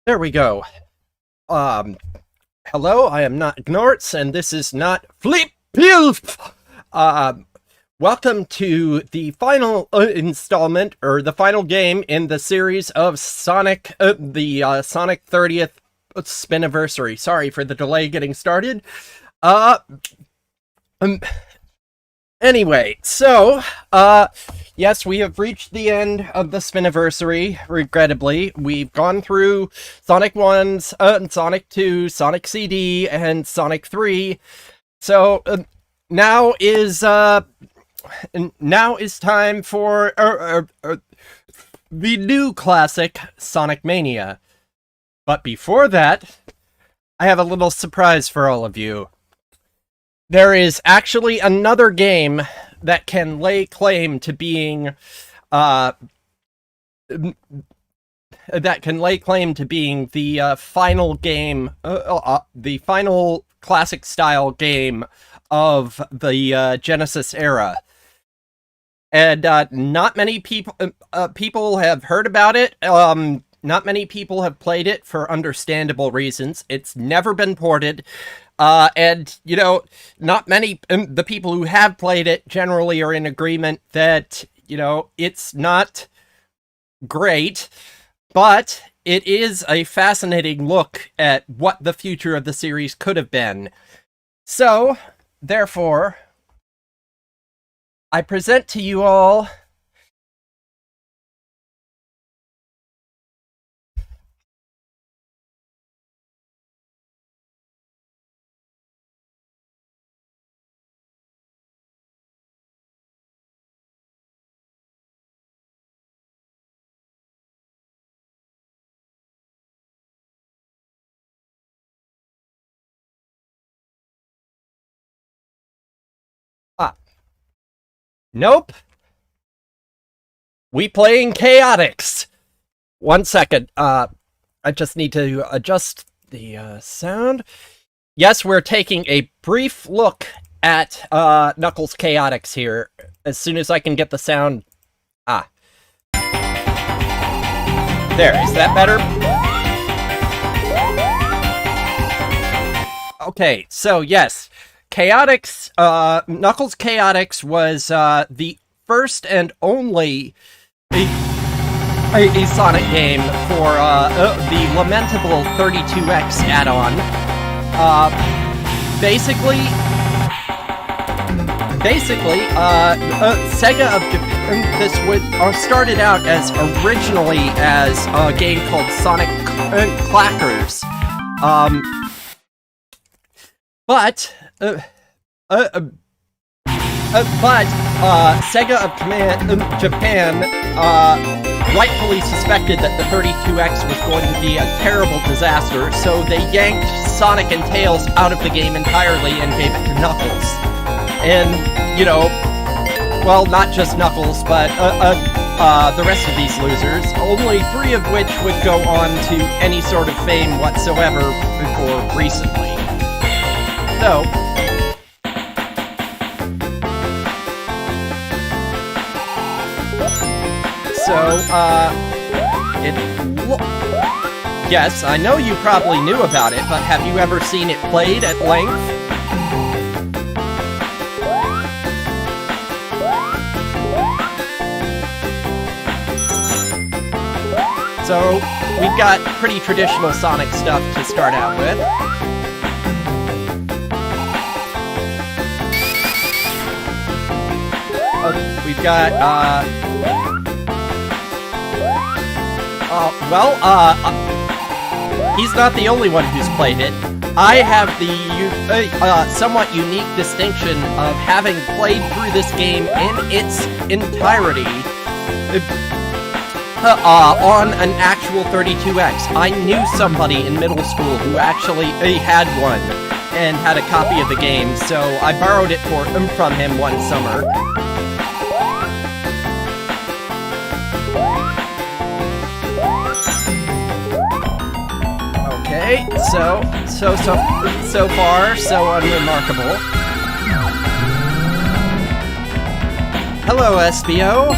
There we go. Hello, I am not Gnorts, and this is not Flip Pilf! Welcome to the final installment, or the final game in the series of Sonic, Sonic 30th Spinniversary. Sorry for the delay getting started. Anyway, so, yes, we have reached the end of the Spinniversary, regrettably. We've gone through Sonic 1's, Sonic 2, Sonic CD, and Sonic 3. So, now is time for the new classic, Sonic Mania. But before that, I have a little surprise for all of you. There is actually another game that can lay claim to being, the final game, the final classic-style game of the Genesis era. And not many people have heard about it. Not many people have played it for understandable reasons. It's never been ported. And, you know, not many, the people who have played it generally are in agreement that, you know, it's not great, but it is a fascinating look at what the future of the series could have been. So, therefore, I present to you all nope. We playing Chaotix. 1 second. I just need to adjust the sound. Yes, we're taking a brief look at Knuckles Chaotix here. As soon as I can get the sound. There, is that better? Okay, so yes. Chaotix, Knuckles Chaotix was the first and only a Sonic game for the lamentable 32X add-on. Basically, Sega of Japan, this started out as originally as a game called Sonic Clackers. But Sega of Japan rightfully suspected that the 32X was going to be a terrible disaster, so they yanked Sonic and Tails out of the game entirely and gave it to Knuckles. And, you know, well, not just Knuckles, but the rest of these losers, only 3 of which would go on to any sort of fame whatsoever before recently. So, yes, I know you probably knew about it, but have you ever seen it played at length? So, we've got pretty traditional Sonic stuff to start out with. We've got, he's not the only one who's played it. I have the somewhat unique distinction of having played through this game in its entirety on an actual 32X. I knew somebody in middle school who actually had one and had a copy of the game, so I borrowed it from him one summer. Okay, so far, so unremarkable. Hello, SBO.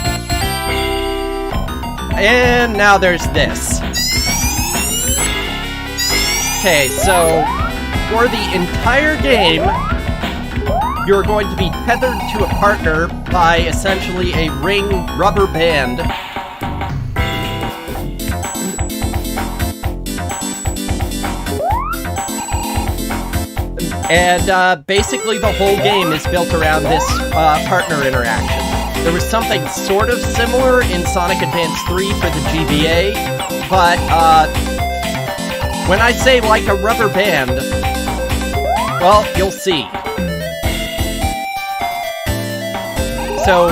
And now there's this. Okay, so for the entire game, you're going to be tethered to a partner by essentially a ring rubber band. And basically the whole game is built around this partner interaction. There was something sort of similar in Sonic Advance 3 for the GBA, but when I say like a rubber band, well, you'll see. So,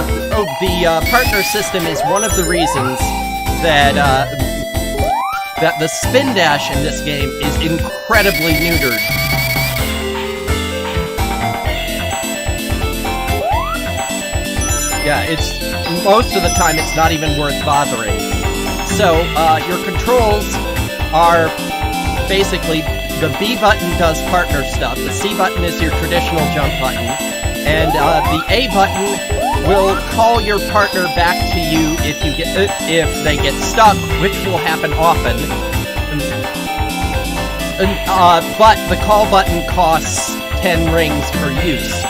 the partner system is one of the reasons that that the spin dash in this game is incredibly neutered. Yeah, it's most of the time it's not even worth bothering. So, your controls are basically the B button does partner stuff, the C button is your traditional jump button, and the A button will call your partner back to you if they get stuck, which will happen often. But the call button costs 10 rings per use.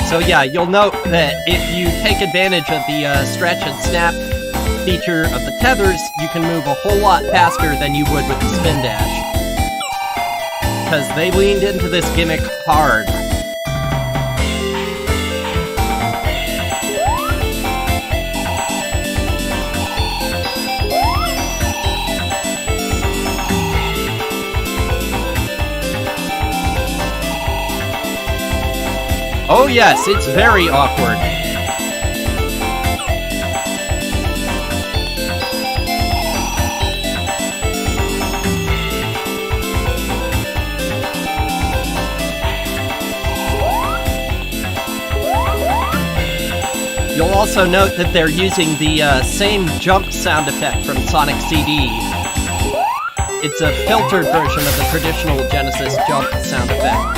So yeah, you'll note that if you take advantage of the stretch and snap feature of the tethers, you can move a whole lot faster than you would with the spin dash. Because they leaned into this gimmick hard. Oh yes, it's very awkward. You'll also note that they're using the same jump sound effect from Sonic CD. It's a filtered version of the traditional Genesis jump sound effect.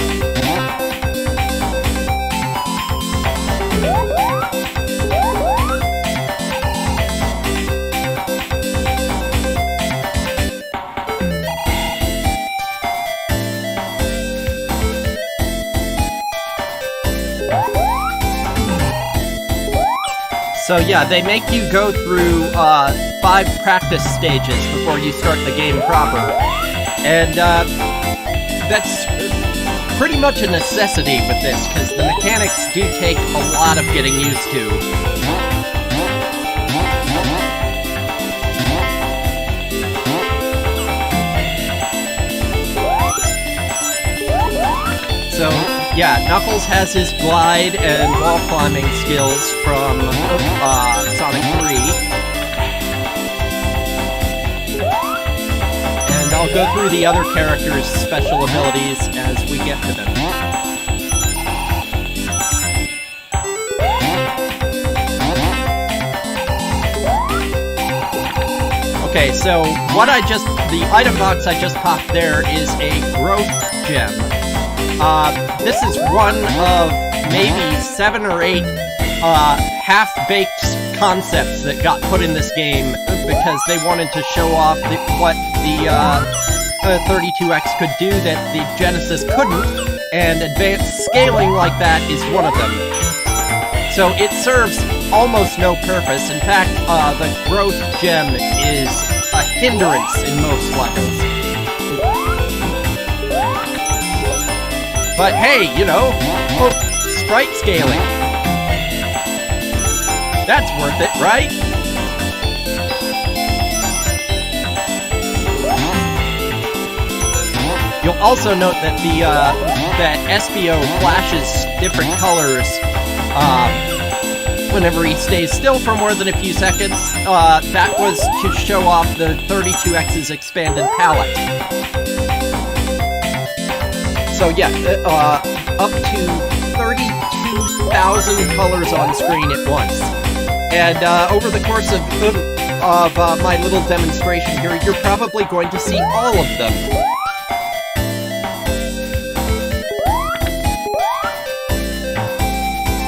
So yeah, they make you go through 5 practice stages before you start the game proper, and that's pretty much a necessity with this, because the mechanics do take a lot of getting used to. So, yeah, Knuckles has his glide and wall climbing skills from Sonic 3. And I'll go through the other characters' special abilities as we get to them. Okay, so the item box I just popped there is a growth gem. This is one of maybe 7 or 8 half-baked concepts that got put in this game because they wanted to show off what the 32X could do that the Genesis couldn't, and advanced scaling like that is one of them. So it serves almost no purpose. In fact, the growth gem is a hindrance in most levels. But hey, you know, sprite scaling. That's worth it, right? You'll also note that that SBO flashes different colors whenever he stays still for more than a few seconds. That was to show off the 32X's expanded palette. So yeah, up to 32,000 colors on screen at once. And over the course of of my little demonstration here, you're probably going to see all of them.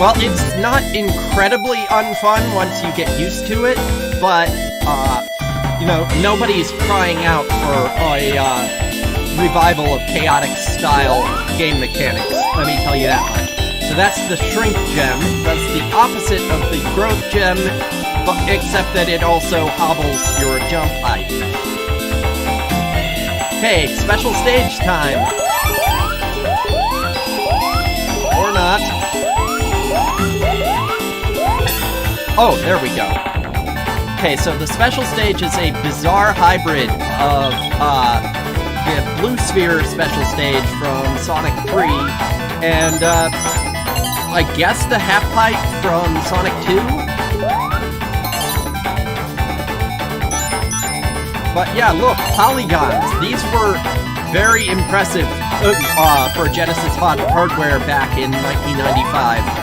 Well, it's not incredibly unfun once you get used to it, but, you know, nobody's crying out for a revival of Chaotix-style game mechanics, let me tell you that much. So that's the Shrink Gem. That's the opposite of the Growth Gem, but except that it also hobbles your jump height. Okay, special stage time! Or not. Oh, there we go. Okay, so the special stage is a bizarre hybrid of the Blue Sphere special stage from Sonic 3 and I guess the half pipe from Sonic 2? But yeah, look, polygons. These were very impressive for Genesis hardware back in 1995.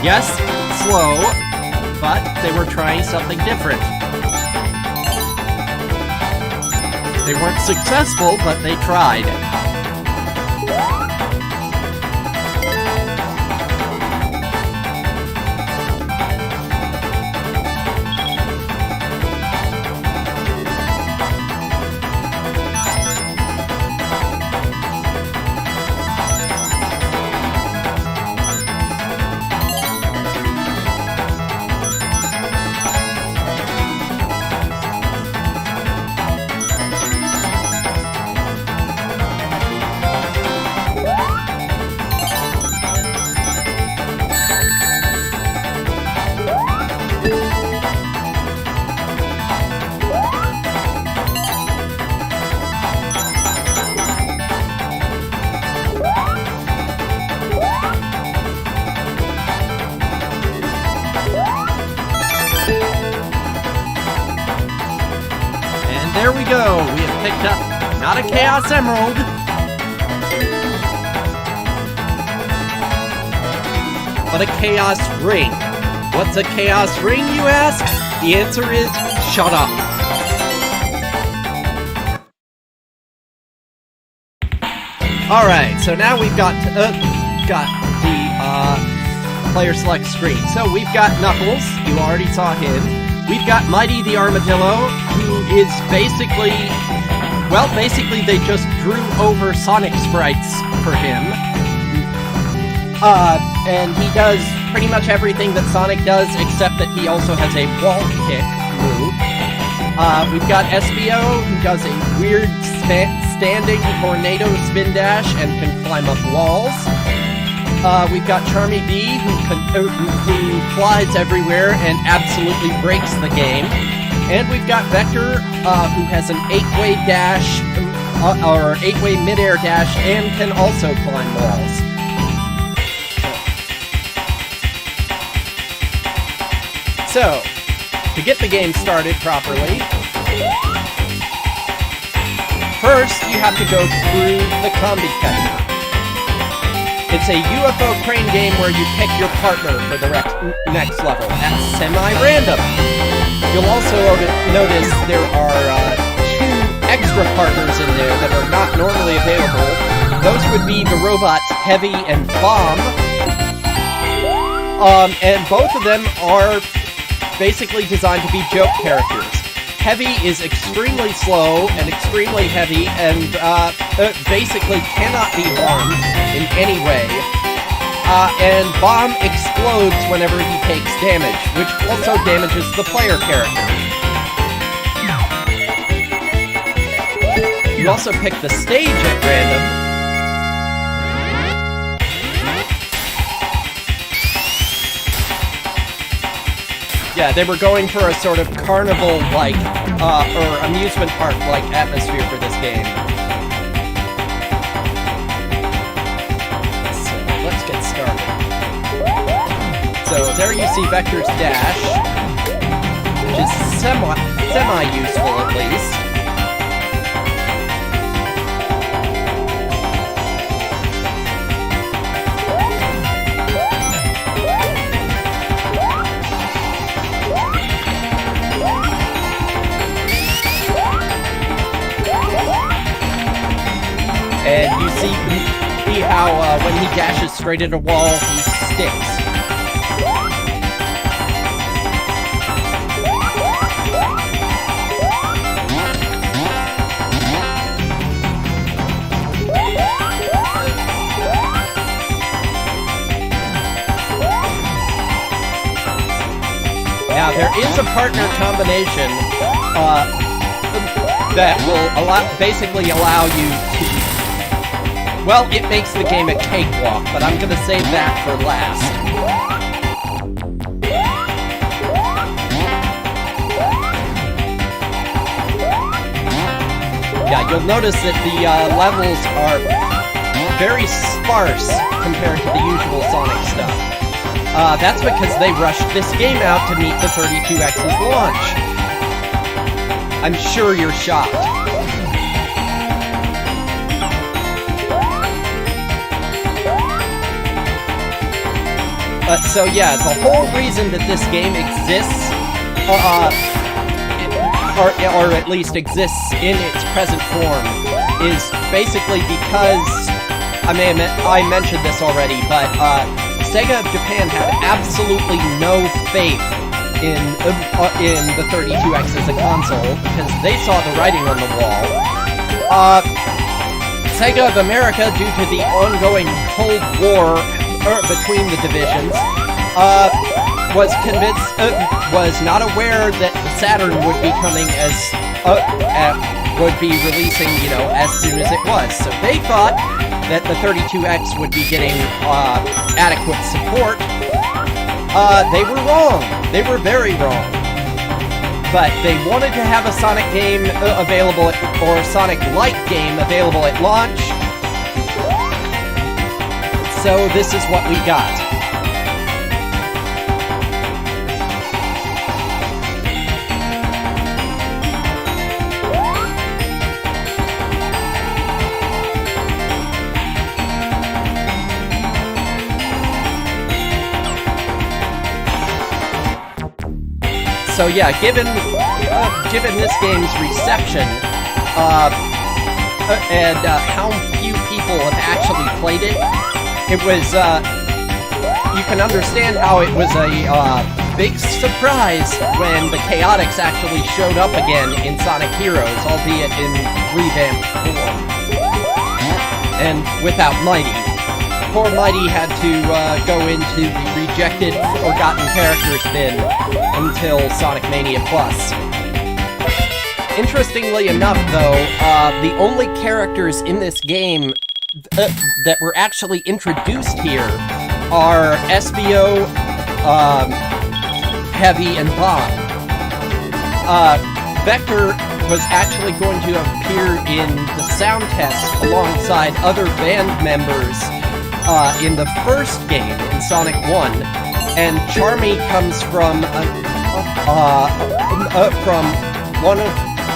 Yes, slow, but they were trying something different. They weren't successful, but they tried. There we go, we have picked up not a Chaos Emerald, but a Chaos Ring. What's a Chaos Ring, you ask? The answer is, shut up. Alright, so now we've got the player select screen. So we've got Knuckles, you already saw him. We've got Mighty the Armadillo, who is basically they just drew over Sonic sprites for him. And he does pretty much everything that Sonic does, except that he also has a wall kick move. We've got SBO, who does a weird standing tornado spin dash and can climb up walls. We've got Charmy B, who flies everywhere and absolutely breaks the game. And we've got Vector, who has an 8-way dash, or 8-way mid-air dash, and can also climb walls. So, to get the game started properly, first you have to go through the combi catcher. It's a UFO crane game where you pick your partner for the next level. That's semi-random. You'll also notice there are 2 extra partners in there that are not normally available. Those would be the robots Heavy and Bomb. And both of them are basically designed to be joke characters. Heavy is extremely slow and extremely heavy and basically cannot be harmed in any way. And Bomb explodes whenever he takes damage, which also damages the player character. You also pick the stage at random. Yeah, they were going for a sort of carnival-like, or amusement park-like atmosphere for this game. So, let's get started. So, there you see Vector's dash, which is semi-useful at least. And you see how when he dashes straight at a wall, he sticks. Now, there is a partner combination that will basically allow you to... Well, it makes the game a cakewalk, but I'm going to save that for last. Yeah, you'll notice that the levels are very sparse compared to the usual Sonic stuff. That's because they rushed this game out to meet the 32X's launch. I'm sure you're shocked. So yeah, the whole reason that this game exists, or at least exists in its present form, is basically because, I mentioned this already, but Sega of Japan had absolutely no faith in the 32X as a console, because they saw the writing on the wall. Sega of America, due to the ongoing Cold War between the divisions, was not aware that the Saturn would be coming would be releasing, as soon as it was. So they thought that the 32X would be getting adequate support. They were wrong. They were very wrong. But they wanted to have a Sonic game available, or Sonic-like game available at launch. So this is what we got. So yeah, given this game's reception, and how few people have actually played it, it was, you can understand how it was a big surprise when the Chaotix actually showed up again in Sonic Heroes, albeit in revamped form. And without Mighty. Poor Mighty had to go into the rejected, forgotten characters bin until Sonic Mania Plus. Interestingly enough, though, the only characters in this game that were actually introduced here are SBO, Heavy, and Bob. Vector was actually going to appear in the sound test alongside other band members in the first game, in Sonic 1, and Charmy comes from one of,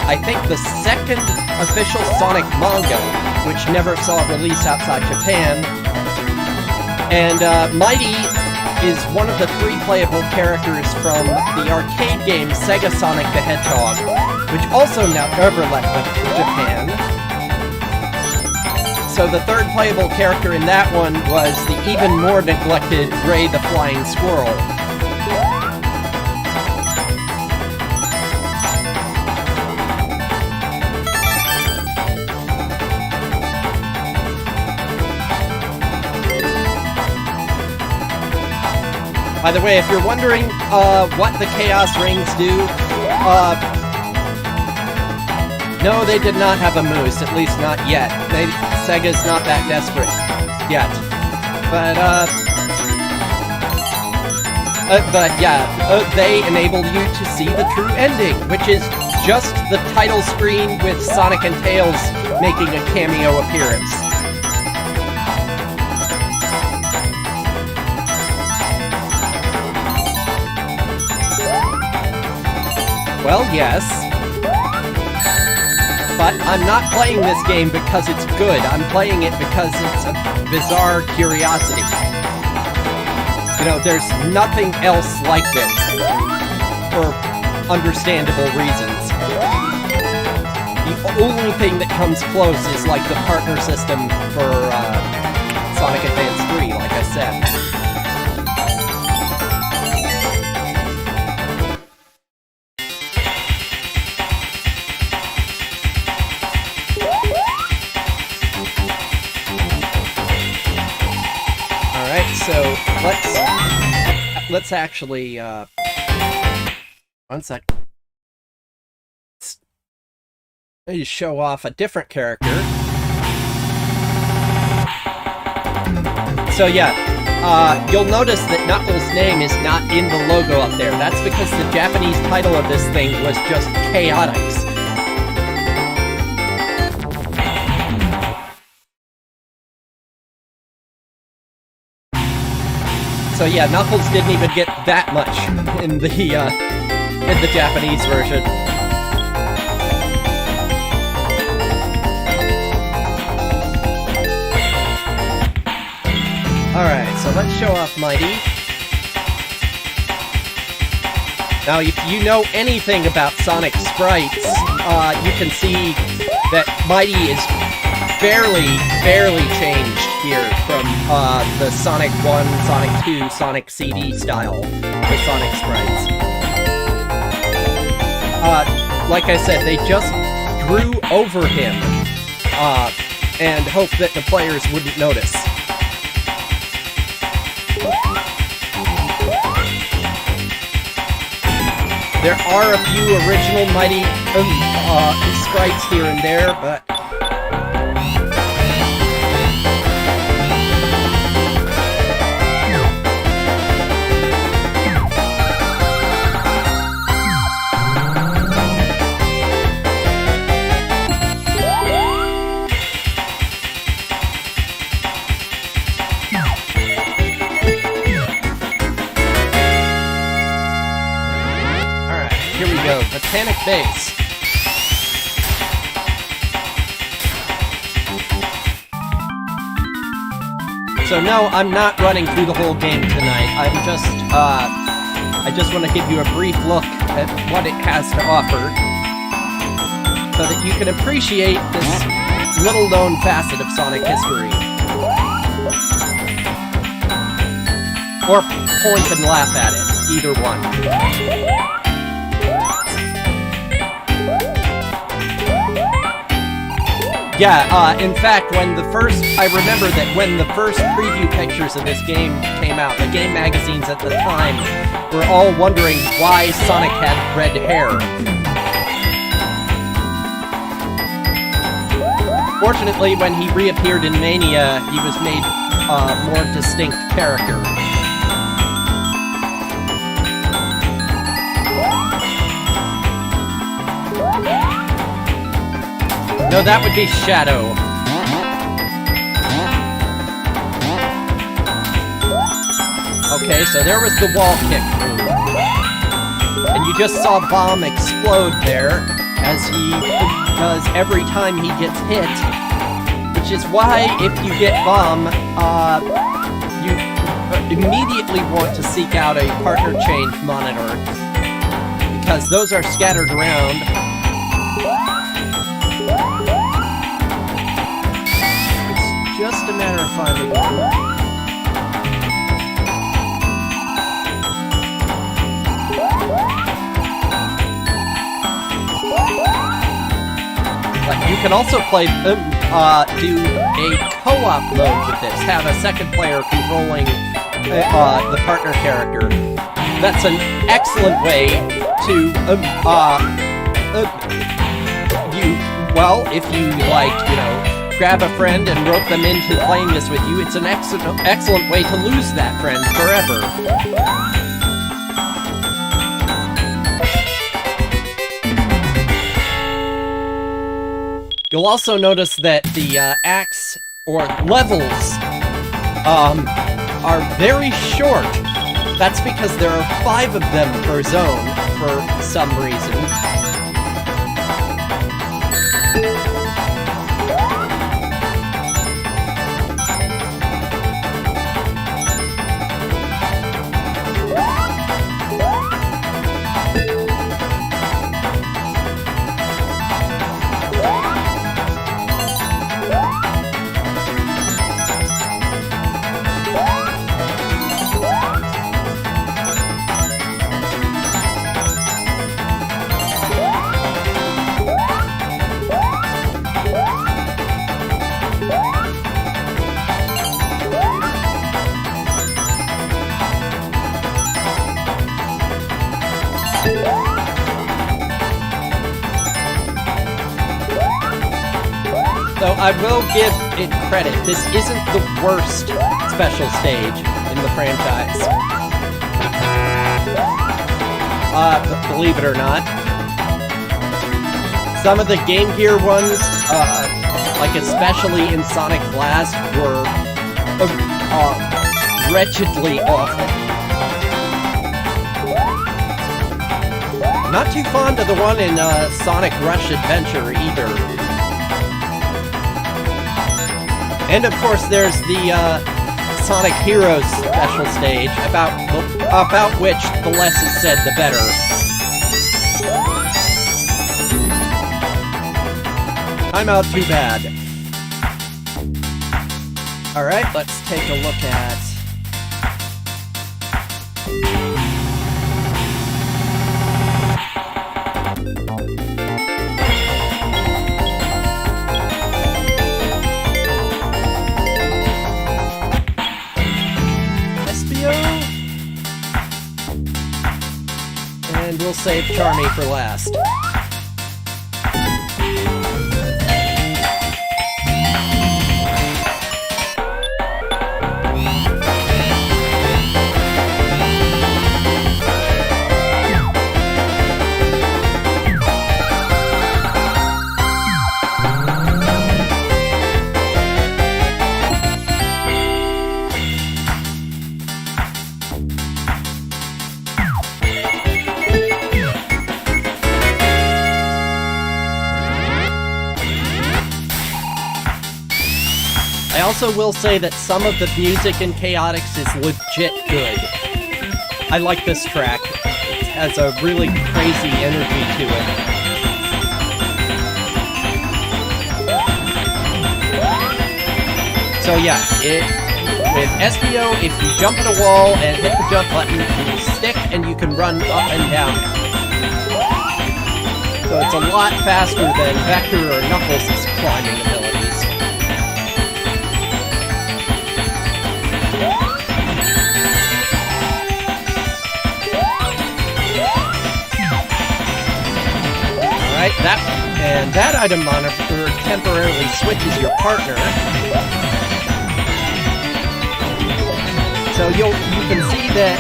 I think, the second official Sonic manga, which never saw release outside Japan. And Mighty is one of the 3 playable characters from the arcade game Sega Sonic the Hedgehog, which also never left Japan. So the 3rd playable character in that one was the even more neglected Ray the Flying Squirrel. By the way, if you're wondering what the Chaos Rings do, no, they did not have a moose, at least not yet. Sega's not that desperate yet. But yeah, they enable you to see the true ending, which is just the title screen with Sonic and Tails making a cameo appearance. Well, yes. But I'm not playing this game because it's good. I'm playing it because it's a bizarre curiosity. There's nothing else like this. For understandable reasons. The only thing that comes close is like the partner system for Sonic Advance 3, like I said. Alright, so let's actually, one sec. Let me show off a different character. So yeah, you'll notice that Knuckles' name is not in the logo up there. That's because the Japanese title of this thing was just Chaotix. So yeah, Knuckles didn't even get that much in the Japanese version. Alright, so let's show off Mighty. Now, if you know anything about Sonic sprites, you can see that Mighty is barely changed here from the Sonic 1, Sonic 2, Sonic CD style for Sonic sprites. Like I said, they just drew over him and hoped that the players wouldn't notice. There are a few original Mighty sprites here and there, but Botanic Base. So no, I'm not running through the whole game tonight. I just want to give you a brief look at what it has to offer, so that you can appreciate this little-known facet of Sonic history. Or point and laugh at it, either one. Yeah, in fact, I remember that when the first preview pictures of this game came out, the game magazines at the time were all wondering why Sonic had red hair. Fortunately, when he reappeared in Mania, he was made a more distinct character. No, that would be Shadow. Okay, so there was the wall kick move. And you just saw Bomb explode there, as he does every time he gets hit. Which is why, if you get Bomb, you immediately want to seek out a partner change monitor, because those are scattered around. Just a matter of finding one. You can also play, do a co-op mode with this. Have a second player controlling the partner character. That's an excellent way to, if you like, you know, grab a friend and rope them into playing this with you, it's an excellent way to lose that friend forever. You'll also notice that the acts, or levels, are very short. That's because there are 5 of them per zone, for some reason. I will give it credit. This isn't the worst special stage in the franchise. Believe it or not. Some of the Game Gear ones, like especially in Sonic Blast, were wretchedly awful. Not too fond of the one in Sonic Rush Adventure either. And of course there's the Sonic Heroes special stage, about which the less is said the better. I'm out too bad. Alright, let's take a look at... And we'll save Charmy for last. I also will say that some of the music in Chaotix is legit good. I like this track. It has a really crazy energy to it. So yeah, with SPO, if you jump at a wall and hit the jump button, you stick and you can run up and down. So it's a lot faster than Vector or Knuckles' climbing abilities. That item monitor temporarily switches your partner. So you can see that,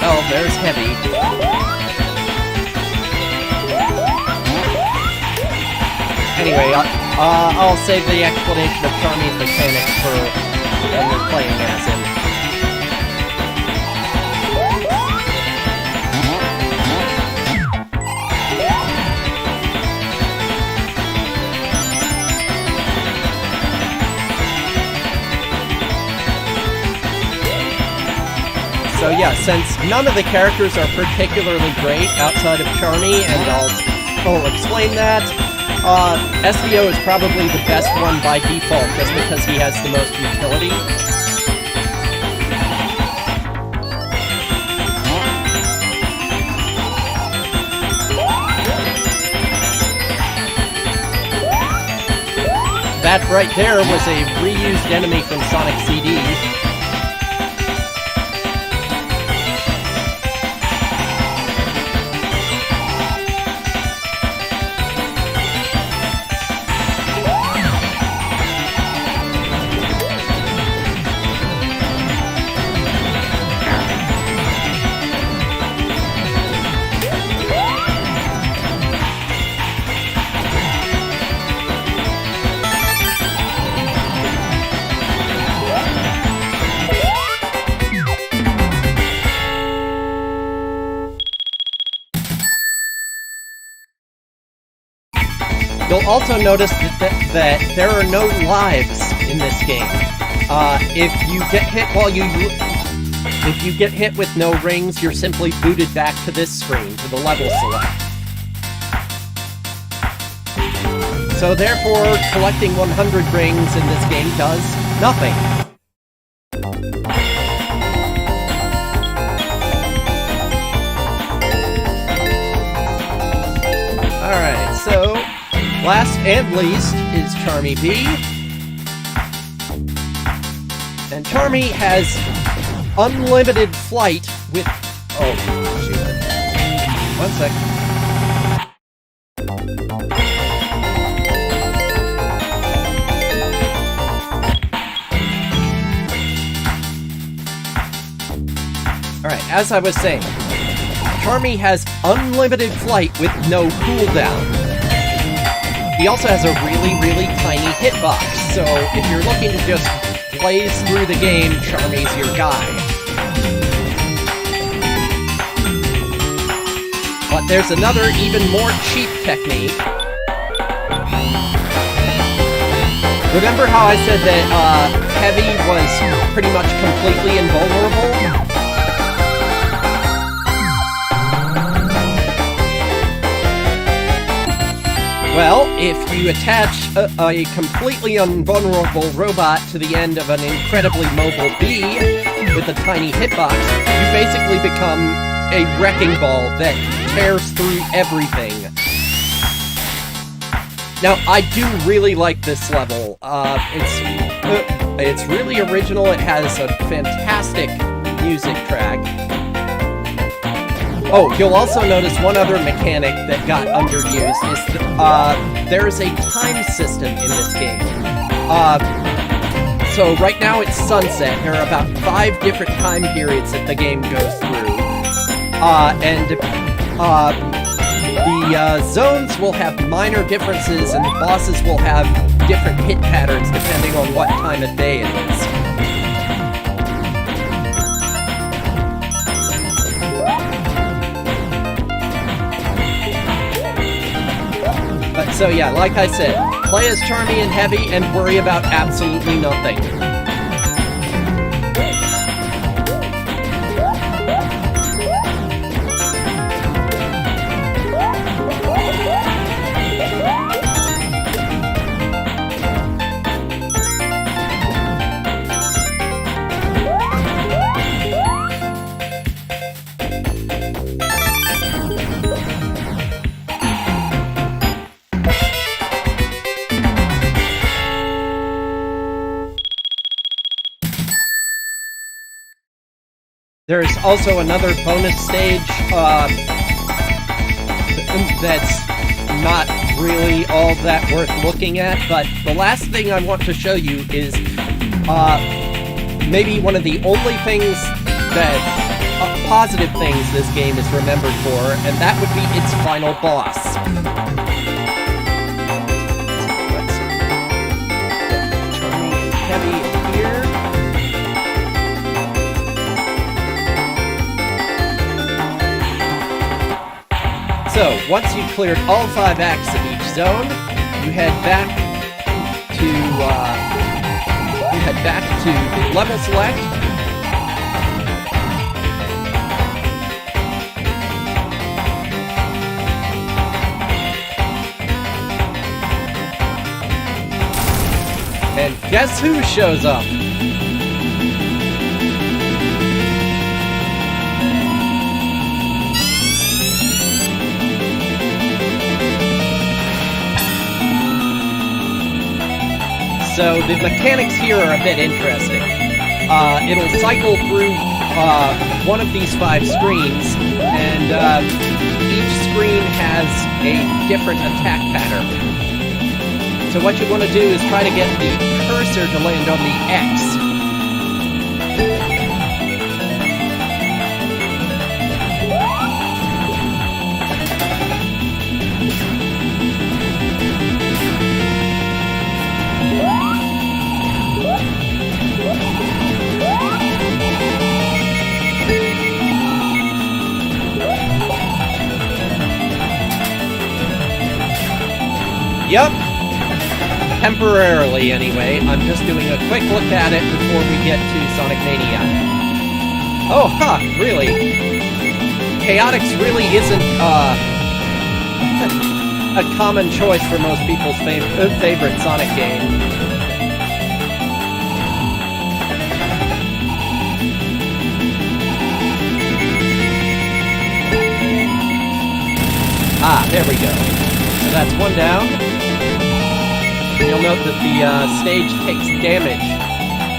oh, there's Heavy. Anyway, I'll save the explanation of Charmy's mechanics for when we're playing as him. So yeah, since none of the characters are particularly great outside of Charmy, and I'll explain that, SBO is probably the best one by default, just because he has the most utility. That right there was a reused enemy from Sonic CD. You'll also notice that there are no lives in this game. If you get hit with no rings, you're simply booted back to this screen, to the level select. So therefore, collecting 100 rings in this game does nothing. Alright, so last and least is Charmy B. And Charmy has unlimited flight with... Oh, shoot. 1 sec. as I was saying, Charmy has unlimited flight with no cooldown. He also has a really, really tiny hitbox, so if you're looking to just blaze through the game, Charmy's your guy. But there's another, even more cheap technique. Remember how I said that Heavy was pretty much completely invulnerable? Well, if you attach a completely invulnerable robot to the end of an incredibly mobile bee with a tiny hitbox, you basically become a wrecking ball that tears through everything. Now, I do really like this level. It's really original. It has a fantastic music track. Oh, you'll also notice one other mechanic that got underused is that there is a time system in this game. So right now it's sunset. There are about 5 different time periods that the game goes through. The zones will have minor differences, and the bosses will have different hit patterns depending on what time of day it is. But so yeah, like I said, play as Charmy and Heavy and worry about absolutely nothing. There's also another bonus stage that's not really all that worth looking at, but the last thing I want to show you is maybe one of the only things that positive things this game is remembered for, and that would be its final boss. Let's Charmy and Heavy here. So, once you've cleared all 5 acts of each zone, you head back to level select. And guess who shows up? So the mechanics here are a bit interesting. It'll cycle through one of these 5 screens, and each screen has a different attack pattern. So what you want to do is try to get the cursor to land on the X. Yup. Temporarily, anyway. I'm just doing a quick look at it before we get to Sonic Mania. Oh, huh, really? Chaotix really isn't, a common choice for most people's favorite Sonic game. Ah, there we go. So that's one down. And you'll note that the stage takes damage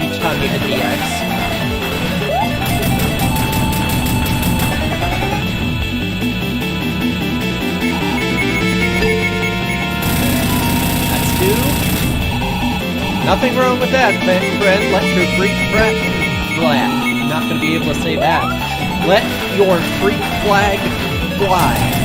each time you hit the X. That's 2. Nothing wrong with that, friend. Let your brief breath... Blah. Not gonna be able to say that. Let your freak flag fly.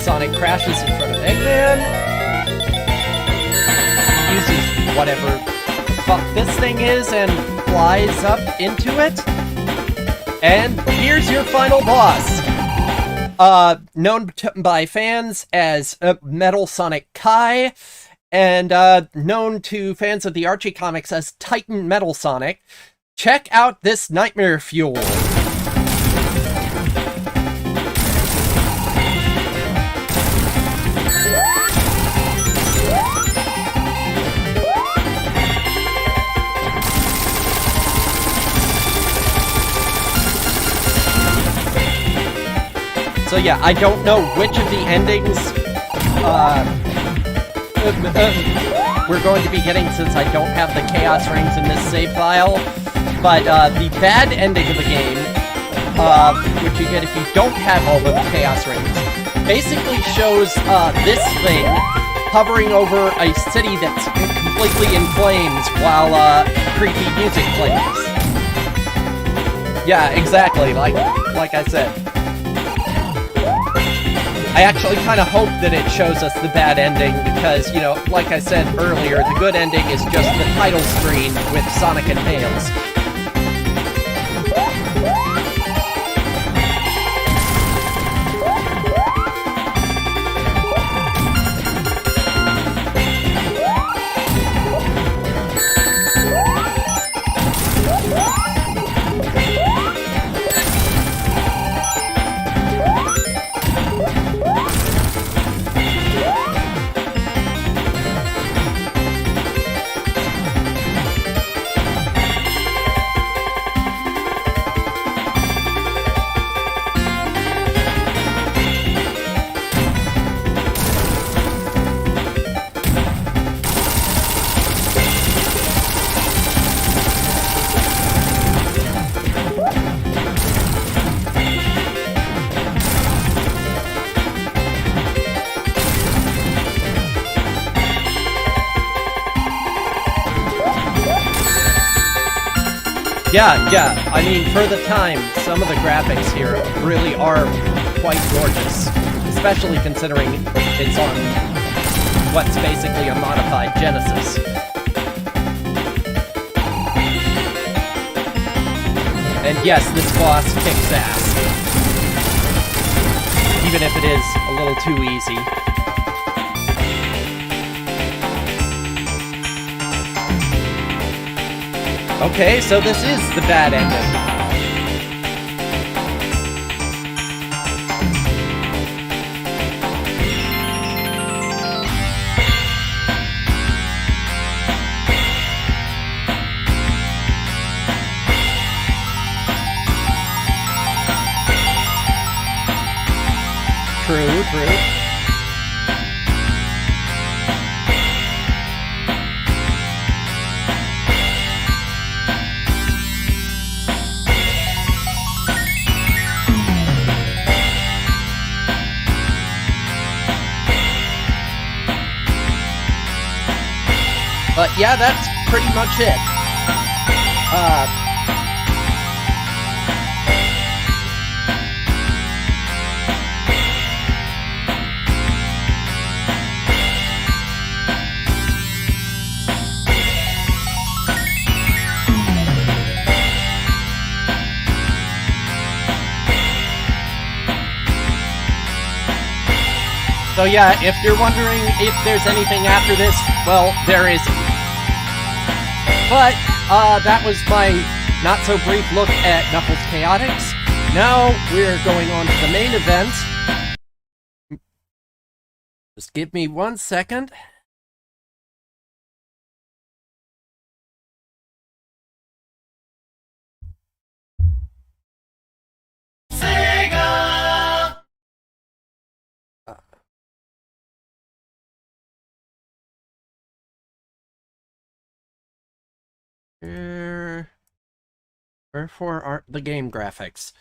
Sonic crashes in front of Eggman. Uses whatever the fuck this thing is and flies up into it. And here's your final boss. Known by fans as Metal Sonic Kai, and known to fans of the Archie comics as Titan Metal Sonic. Check out this nightmare fuel. So yeah, I don't know which of the endings we're going to be getting since I don't have the Chaos Rings in this save file, but the bad ending of the game, which you get if you don't have all of the Chaos Rings, basically shows this thing hovering over a city that's completely in flames while creepy music plays. Yeah, exactly, like I said. I actually kind of hope that it shows us the bad ending because, you know, like I said earlier, the good ending is just the title screen with Sonic and Tails. Yeah, I mean, for the time, some of the graphics here really are quite gorgeous, especially considering it's on what's basically a modified Genesis. And yes, this boss kicks ass, even if it is a little too easy. Okay, so this is the bad ending. True. But yeah, that's pretty much it. So yeah, if you're wondering if there's anything after this, well, there isn't. But, that was my not-so-brief look at Knuckles Chaotix. Now, we're going on to the main event. Just give me 1 second. Sega! Wherefore aren't the game graphics?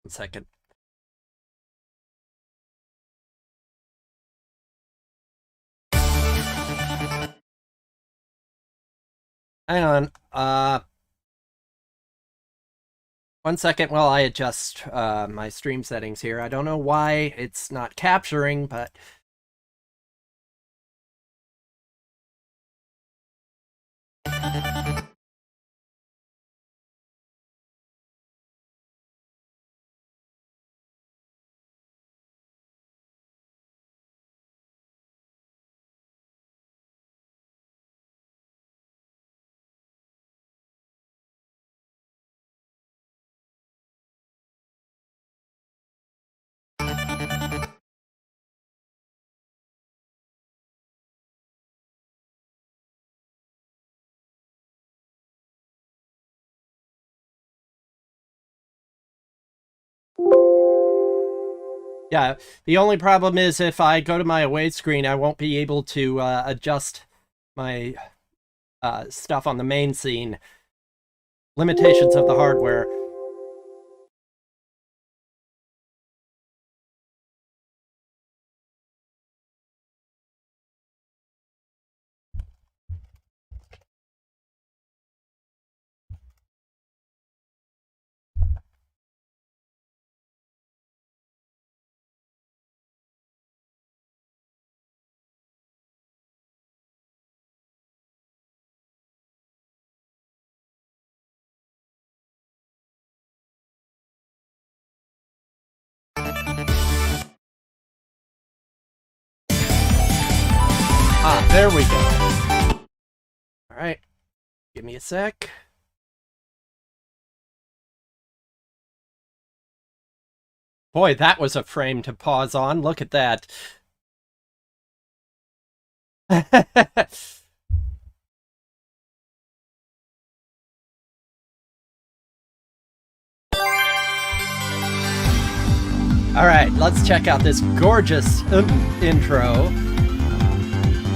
One second. Hang on, 1 second while I adjust my stream settings here. I don't know why it's not capturing, but... Yeah, the only problem is if I go to my away screen, I won't be able to adjust my stuff on the main scene. Limitations of the hardware. Ah, there we go. Alright, give me a sec. Boy, that was a frame to pause on. Look at that. Alright, let's check out this gorgeous intro.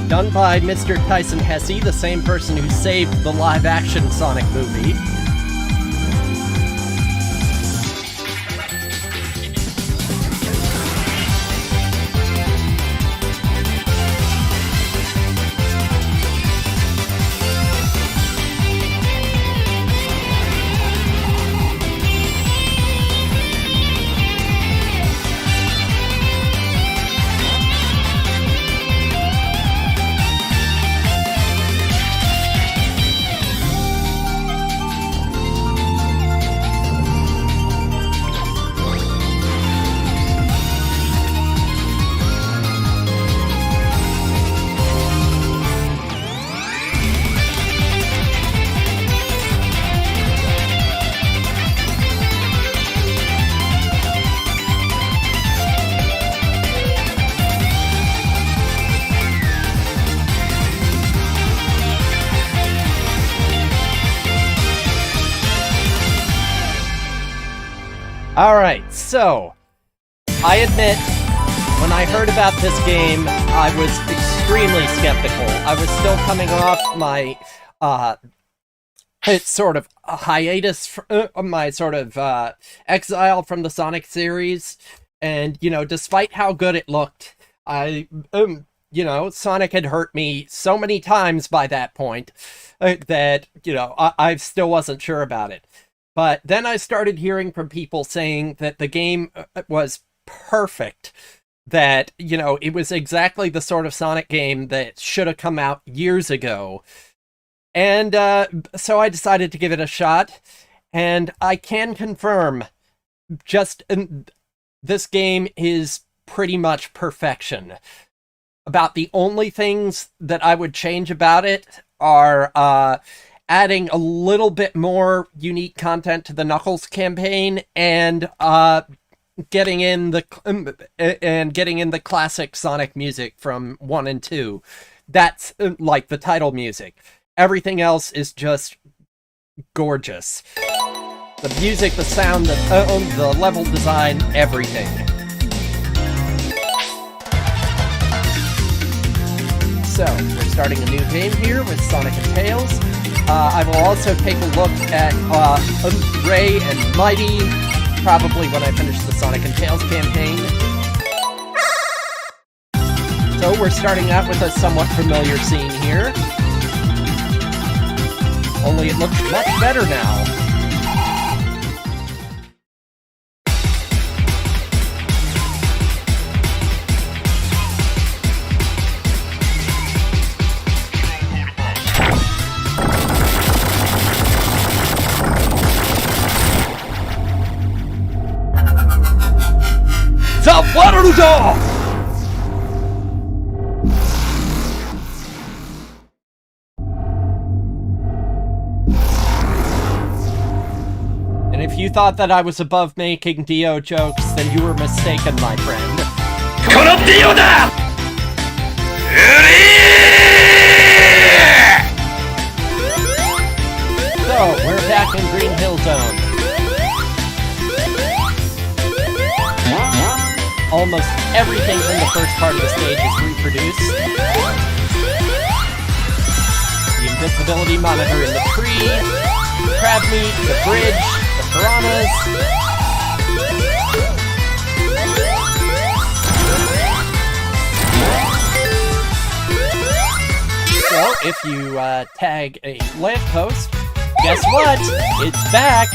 Done by Mr. Tyson Hesse, the same person who saved the live-action Sonic movie. Alright, so, I admit, When I heard about this game, I was extremely skeptical. I was still coming off my, it's sort of a hiatus, my sort of exile from the Sonic series. And, you know, despite how good it looked, you know, Sonic had hurt me so many times by that point that, you know, I still wasn't sure about it. But then I started hearing from people saying that the game was perfect. That, you know, it was exactly the sort of Sonic game that should have come out years ago. And so I decided to give it a shot. And I can confirm, this game is pretty much perfection. About the only things that I would change about it are adding a little bit more unique content to the Knuckles campaign and getting in the classic Sonic music from 1 and 2. That's like the title music. Everything else is just gorgeous. The music, the sound, the level design, everything. So, we're starting a new game here with Sonic and Tails. I will also take a look at Ray and Mighty, probably when I finish the Sonic and Tails campaign. So we're starting out with a somewhat familiar scene here. Only it looks much better now. And if you thought that I was above making Dio jokes, then you were mistaken, my friend. Kono Dio da! So, we're back in Green Hill Zone. Almost everything in the first part of the stage is reproduced. The invisibility monitor in the tree, the crab meat, the bridge, the piranhas. So, if you tag a lamppost, guess what? It's back!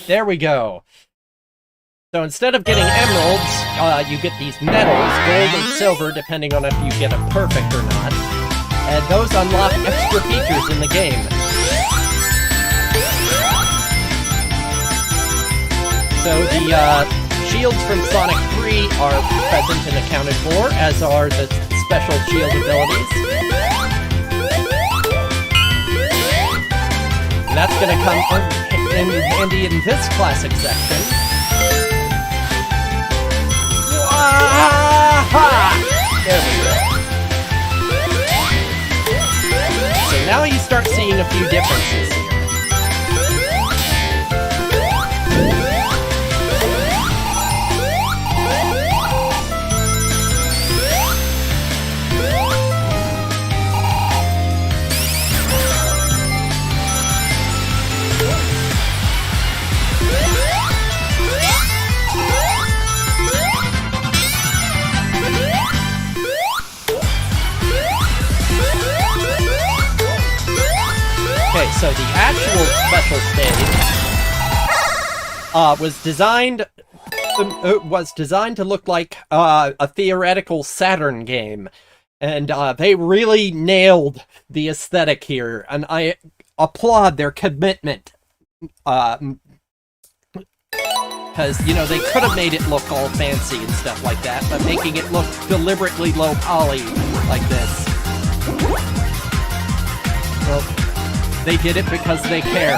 There we go. So instead of getting emeralds, you get these medals, gold and silver, depending on if you get a perfect or not. And those unlock extra features in the game. So the shields from Sonic 3 are present and accounted for, as are the special shield abilities. And that's going to come in handy in this classic section. There we go. So now you start seeing a few differences here. so the actual special stage was designed to look like a theoretical Saturn game, and they really nailed the aesthetic here, and I applaud their commitment. Because, you know, they could have made it look all fancy and stuff like that, but making it look deliberately low poly like this. Well, they did it because they care.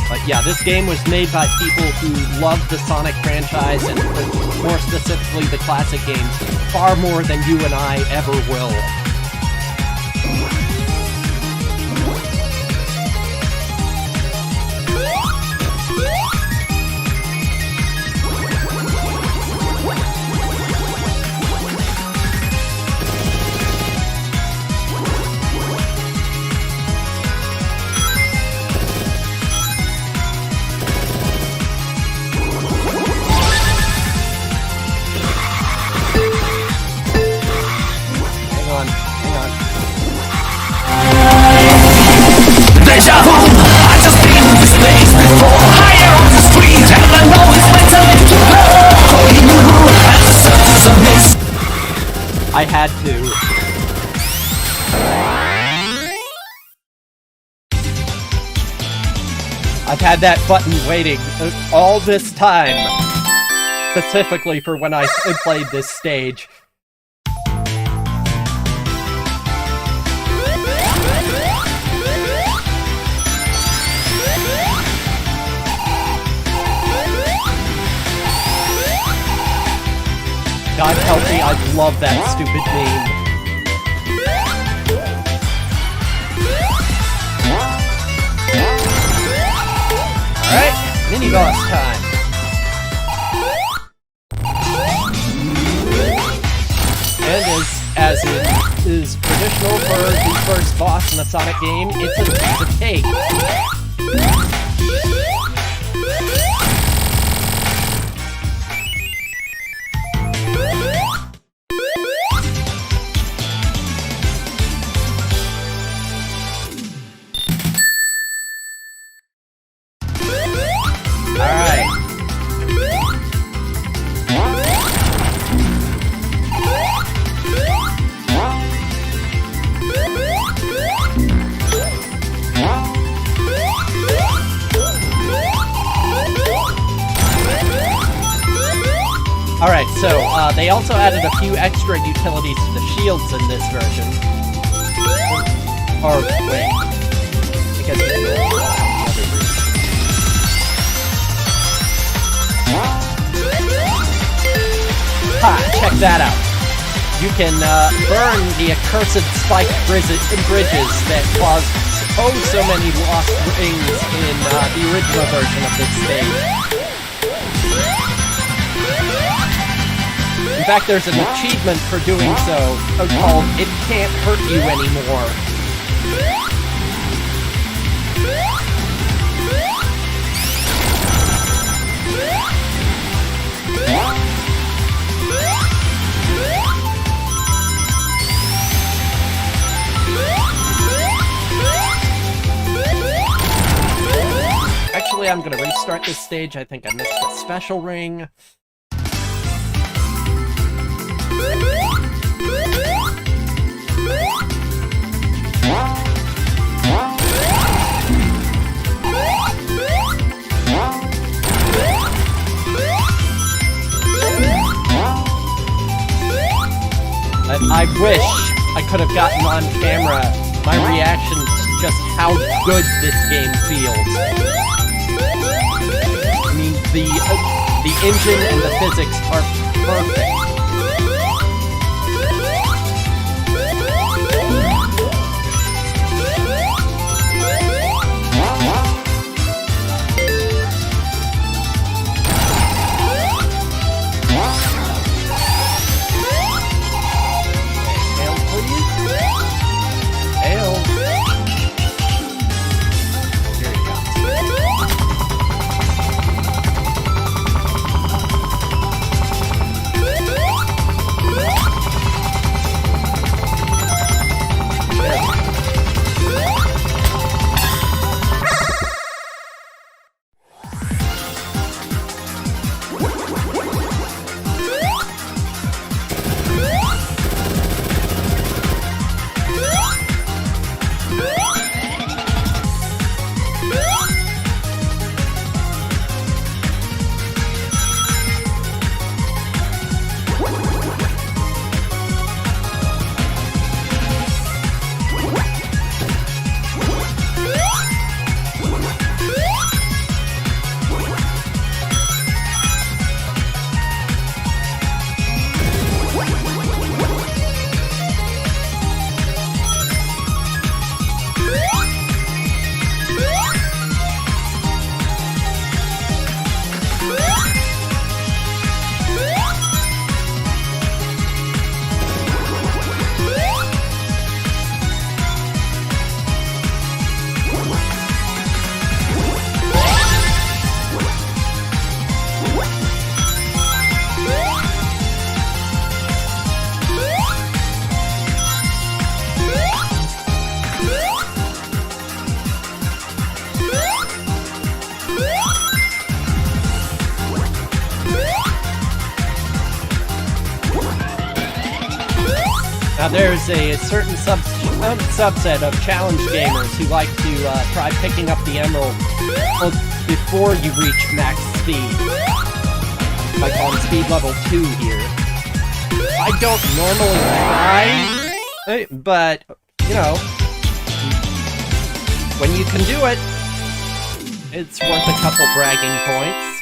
But yeah, this game was made by people who love the Sonic franchise, and more specifically the classic games, far more than you and I ever will. I had to. I've had that button waiting all this time, specifically for when I played this stage. God help me, I love that stupid meme. Alright, mini-boss time. And as it is traditional for the first boss in a Sonic game, it's a piece of cake. Alright, so, they also added a few extra utilities to the shields in this version. Or, wait. I guess it's the other version. Ha! Check that out! You can, burn the accursed spiked bridges that caused so many lost rings in, the original version of this stage. In fact, there's an achievement for doing so, called It Can't Hurt You Anymore. Actually, I'm gonna restart this stage. I think I missed a special ring. I wish I could have gotten on camera my reaction to just how good this game feels. I mean, the engine and the physics are perfect. Now there's a certain subset of challenge gamers who like to try picking up the emerald before you reach max speed. Like on speed level 2 here. I don't normally try, but, you know, when you can do it, it's worth a couple bragging points.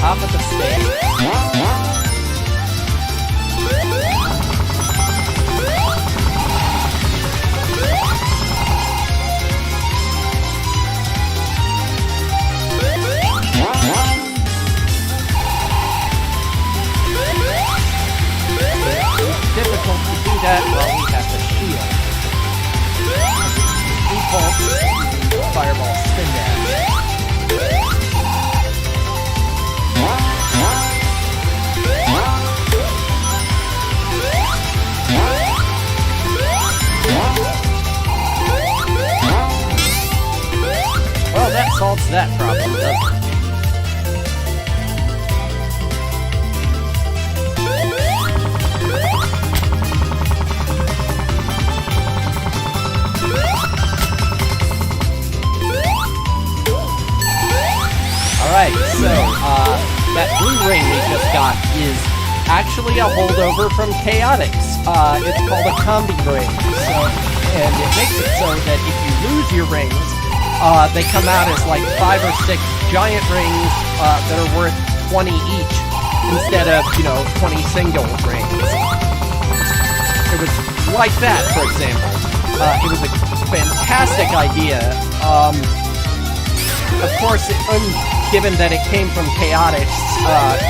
Top of the stage. It's difficult to do that while we have the shield. Default fireball spin dash. Well, that solves that problem, doesn't it? Alright, so, that blue ring we just got is actually a holdover from Chaotix. It's called a combi ring, and it makes it so that if you lose your rings, they come out as like 5 or 6 giant rings that are worth 20 each, instead of, you know, 20 single rings. It was like that, for example. It was a fantastic idea. Of course, given that it came from Chaotix,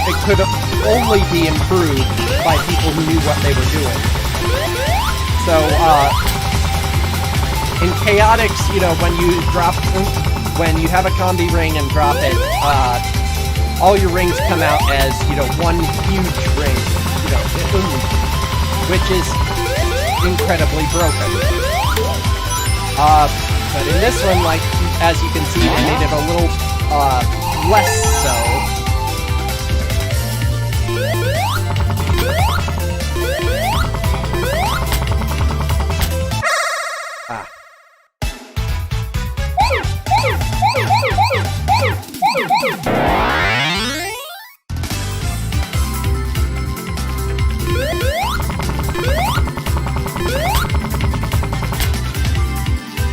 it could only be improved by people who knew what they were doing. So, in Chaotix, you know, when you have a combi ring and drop it, all your rings come out as, you know, one huge ring, you know, which is incredibly broken. But in this one, like, as you can see, they made it a little, less so.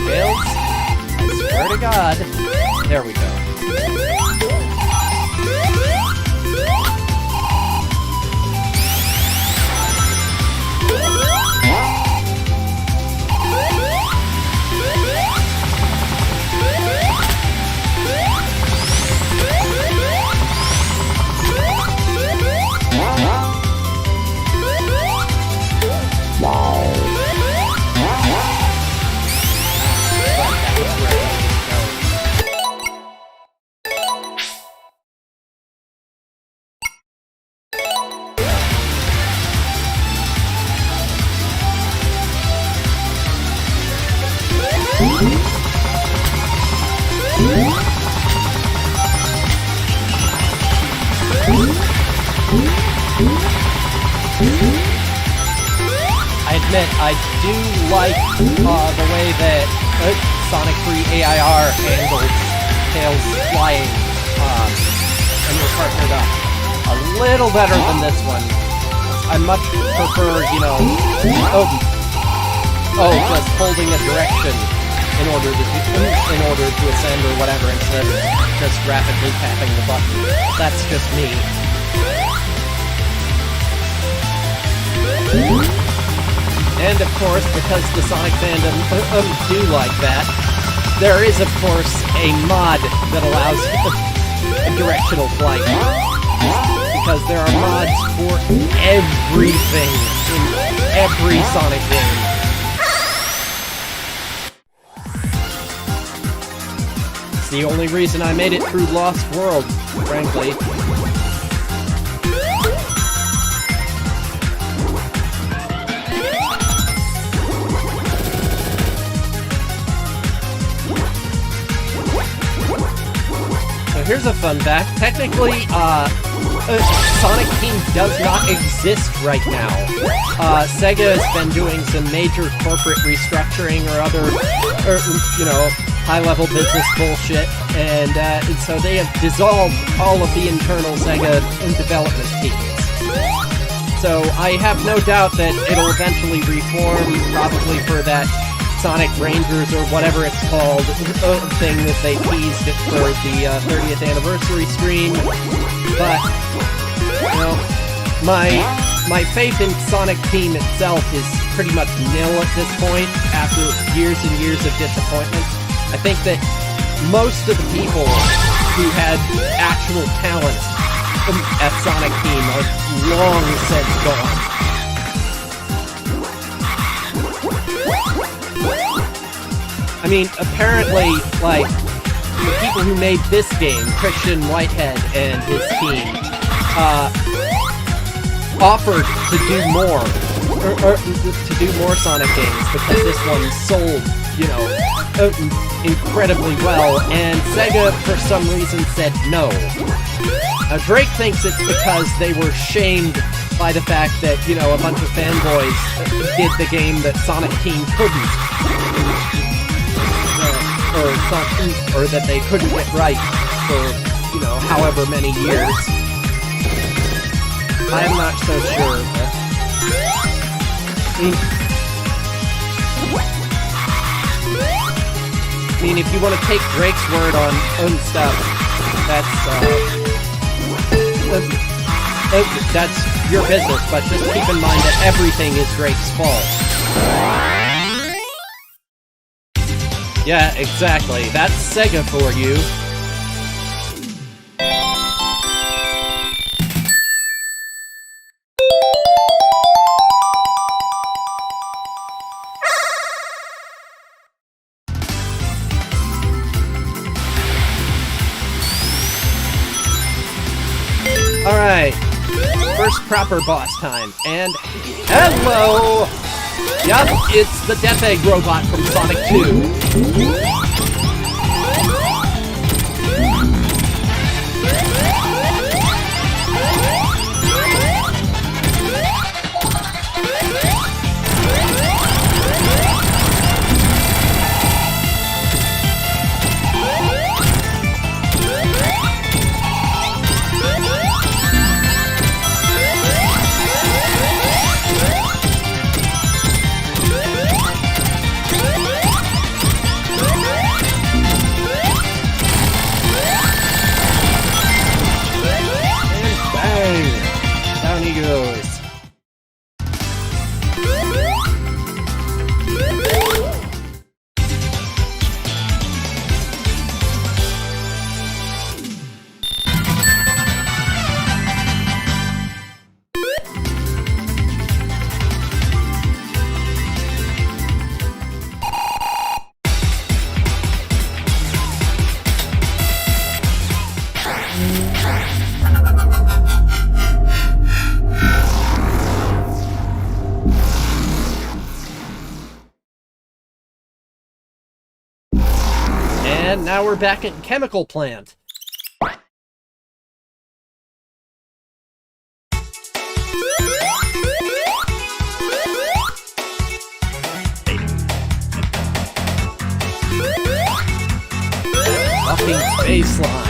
Fails? I swear to God. There we go. I admit, I do like the way that Sonic 3 AIR handles Tails flying and you're partnered up a little better than this one. I much prefer, you know, just holding a direction in order to ascend or whatever instead of just rapidly tapping the button. That's just me. And of course, because the Sonic fandom do like that, there is, of course, a mod that allows directional flight. Because there are mods for everything in every Sonic game. It's the only reason I made it through Lost World, frankly. So here's a fun fact. Technically, Sonic Team does not exist right now. Sega has been doing some major corporate restructuring or other, high-level business bullshit, and so they have dissolved all of the internal Sega development teams. So I have no doubt that it'll eventually reform, probably for that Sonic Rangers or whatever it's called thing that they teased it for the 30th anniversary stream. But my faith in Sonic Team itself is pretty much nil at this point after years and years of disappointment. I think that most of the people who had actual talent at Sonic Team are long since gone. I mean, apparently, like, the people who made this game, Christian Whitehead and his team, offered to do more, or to do more Sonic games, because this one sold, incredibly well, and Sega, for some reason, said no. Drake thinks it's because they were shamed by the fact that, a bunch of fanboys did the game that Sonic Team couldn't. Or that they couldn't get right for, however many years. I'm not so sure, but... I mean, if you want to take Drake's word on stuff, that's your business, but just keep in mind that everything is Drake's fault. Yeah, exactly. That's Sega for you. Alright. First proper boss time. And hello! Yup, it's the Death Egg robot from Sonic 2. And now we're back at Chemical Plant. Fucking baseline.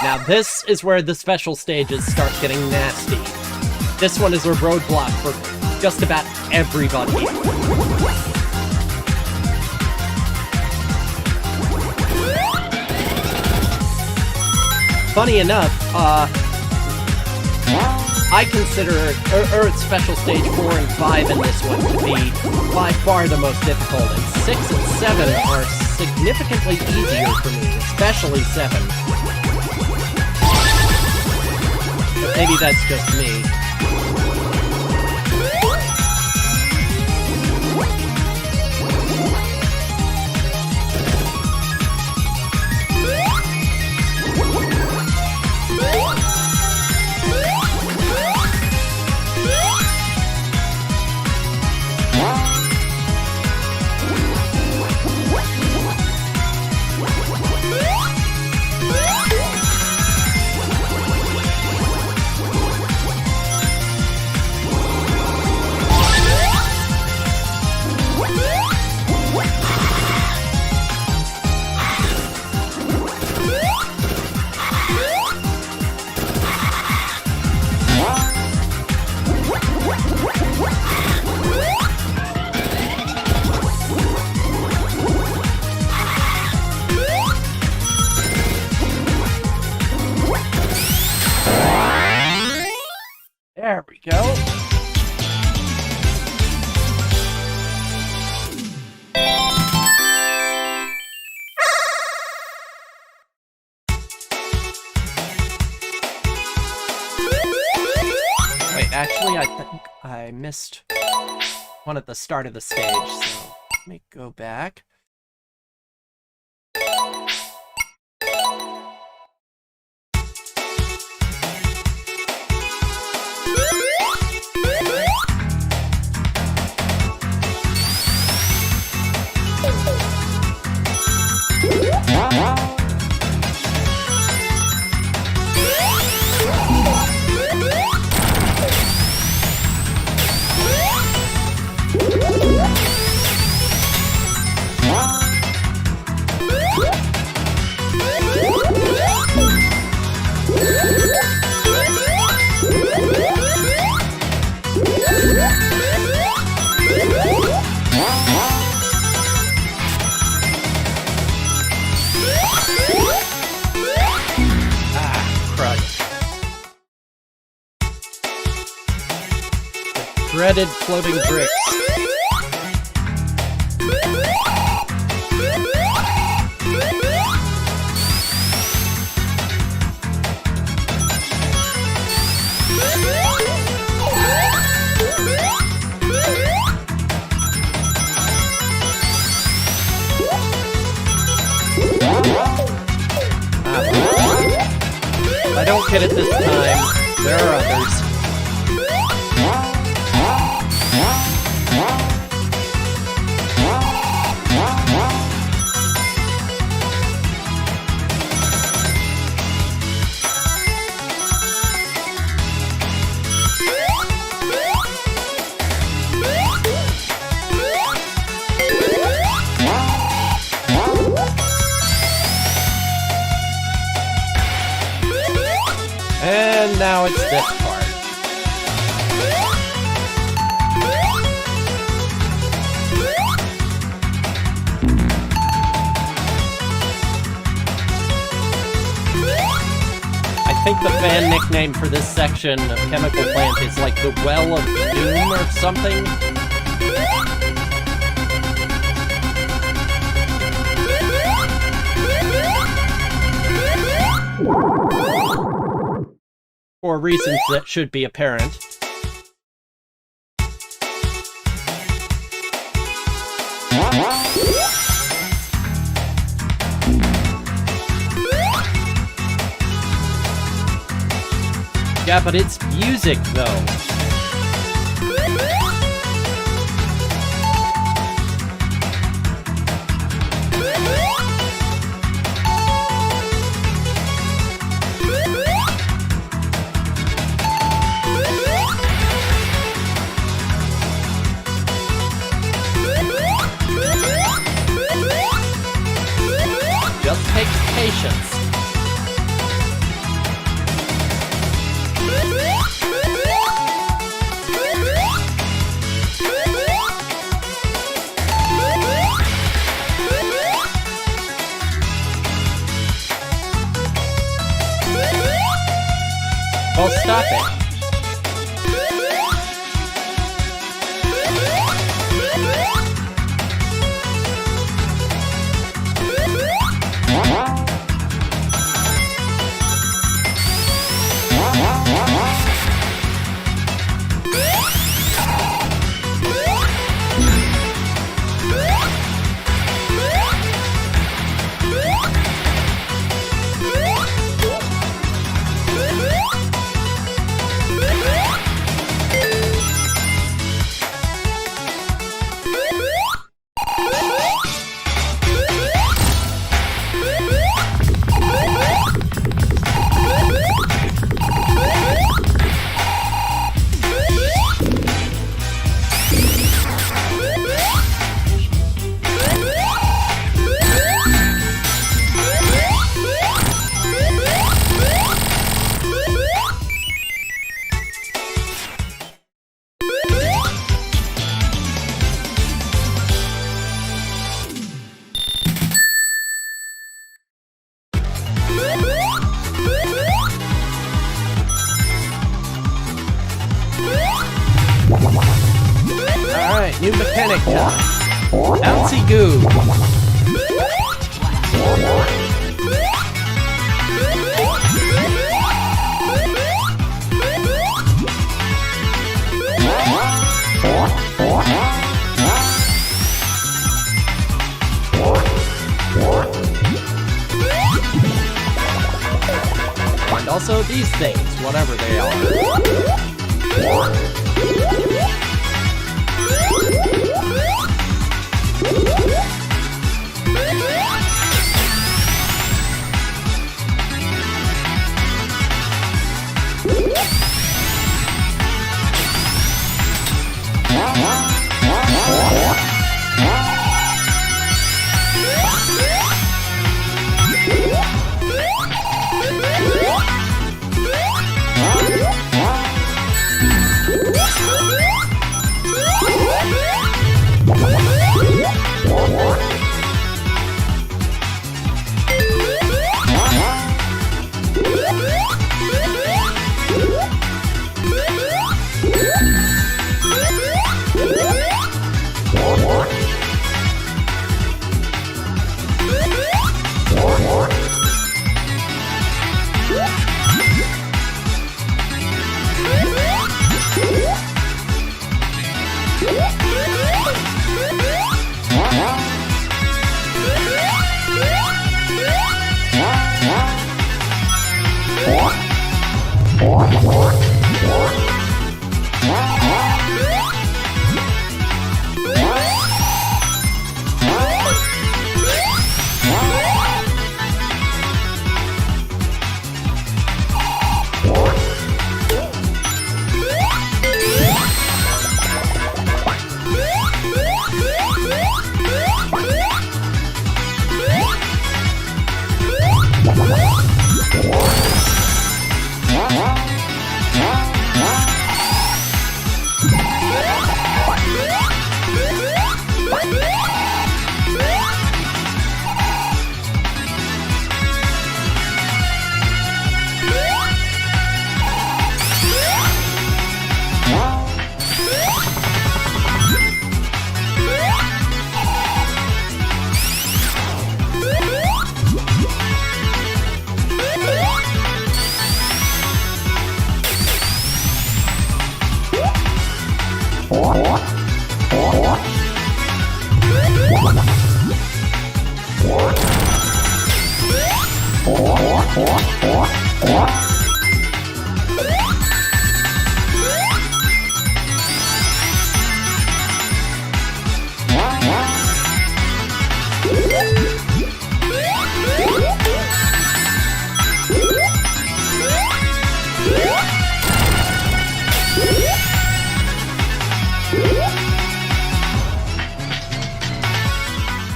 Now this is where the special stages start getting nasty. This one is a roadblock for just about everybody. Funny enough, I consider Earth Special Stage 4 and 5 in this one to be by far the most difficult, and 6 and 7 are significantly easier for me, especially 7. But maybe that's just me. There we go. Wait, actually, I think I missed one at the start of the stage, so let me go back. Dreaded floating bricks. If I don't get it this time, there are others. And now it's this part. I think the fan nickname for this section of Chemical Plant is like the Well of Doom or something. For reasons that should be apparent. Yeah, but it's music, though. Just takes patience. Well, stop it. Alright, new mechanic time. Bouncy goo. And also these things, whatever they are.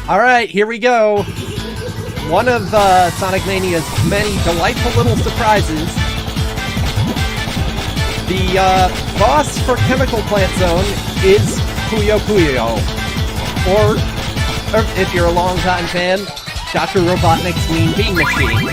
Alright, here we go. One of Sonic Mania's many delightful little surprises. The boss for Chemical Plant Zone is Puyo Puyo. Or if you're a longtime fan, Dr. Robotnik's Mean Bean Machine.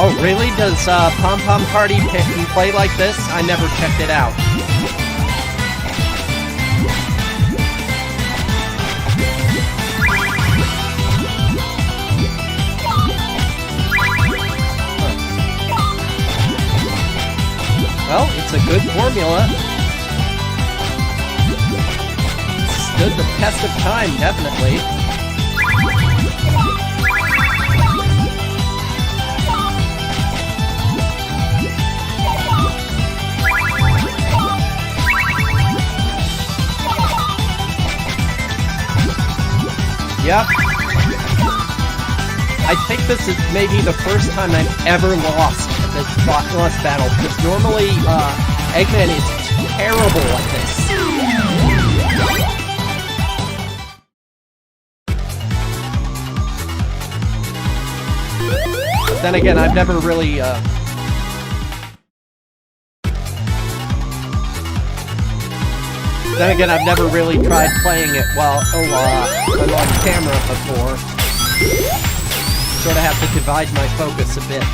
Oh, really? Does Pom Pom Party pick and play like this? I never checked it out. Well, it's a good formula. Stood the test of time, definitely. Yep. I think this is maybe the first time I've ever lost this boss battle, because normally Eggman is terrible at this. But then again, I've never really tried playing it while I'm on camera before. Sort of have to divide my focus a bit.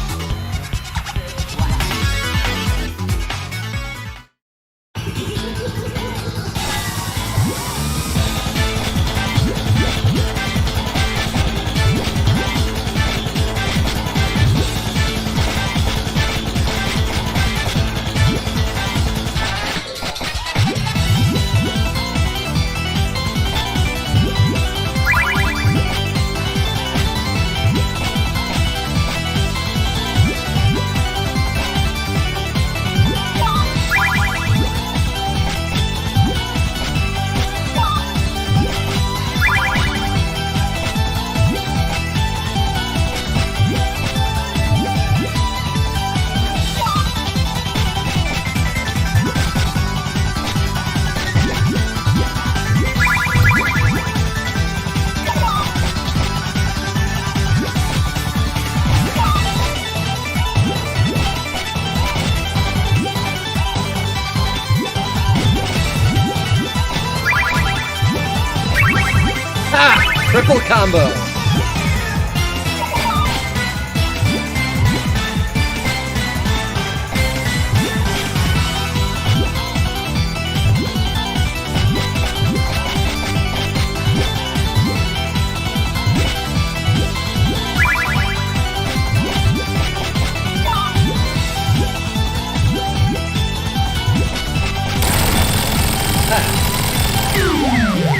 Triple combo!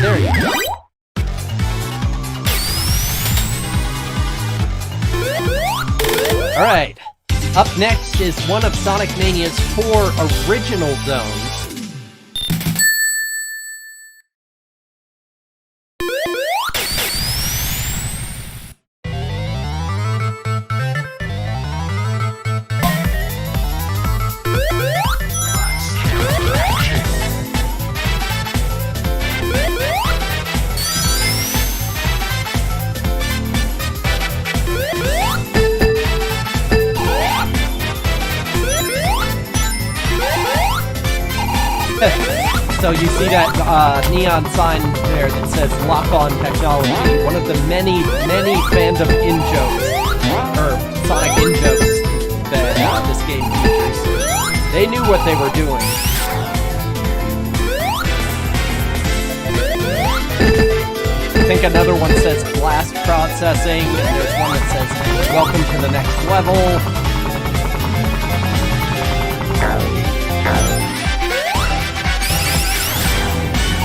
There you go. Alright, up next is one of Sonic Mania's 4 original zones. So you see that neon sign there that says lock-on technology, one of the many, many fandom in-jokes, or Sonic in-jokes that this game features. They knew what they were doing. I think another one says blast processing, and there's one that says welcome to the next level.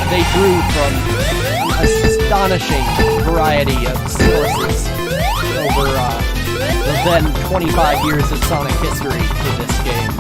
They drew from an astonishing variety of sources over the then 25 years of Sonic history for this game.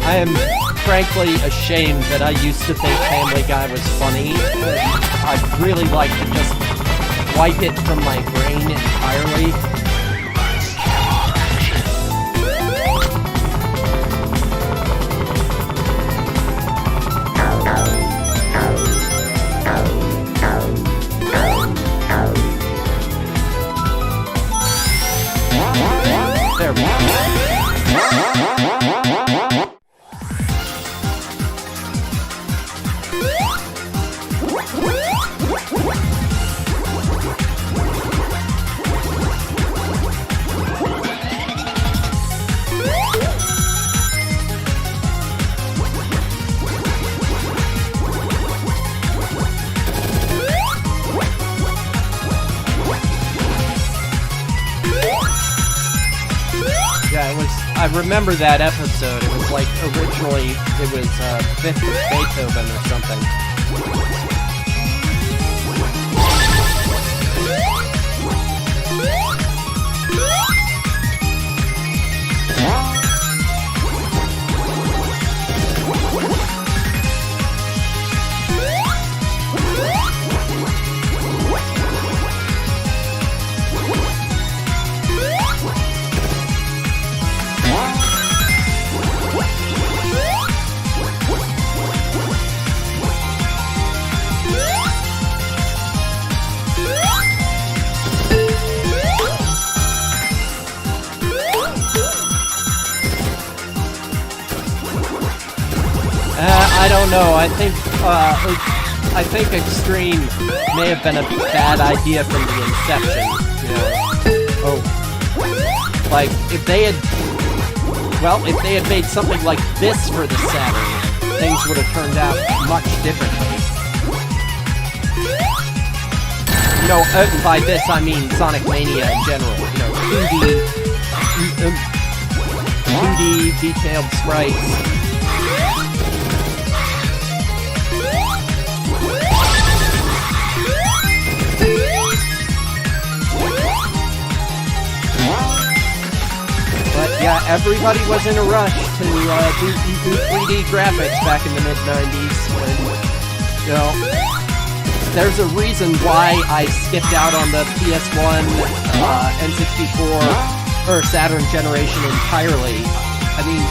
I am frankly ashamed that I used to think Family Guy was funny. I'd really like to just wipe it from my brain entirely. I remember that episode. It was like, originally, it was Fifth of Beethoven or something. I don't know. I think Extreme may have been a bad idea from the inception. You know, like if they had made something like this for the Saturn, things would have turned out much differently. You know, by this I mean Sonic Mania in general. You know, 2D detailed sprites. Yeah, everybody was in a rush to do 3D graphics back in the mid-90s, and, you know, there's a reason why I skipped out on the PS1, N64, or Saturn generation entirely. I mean,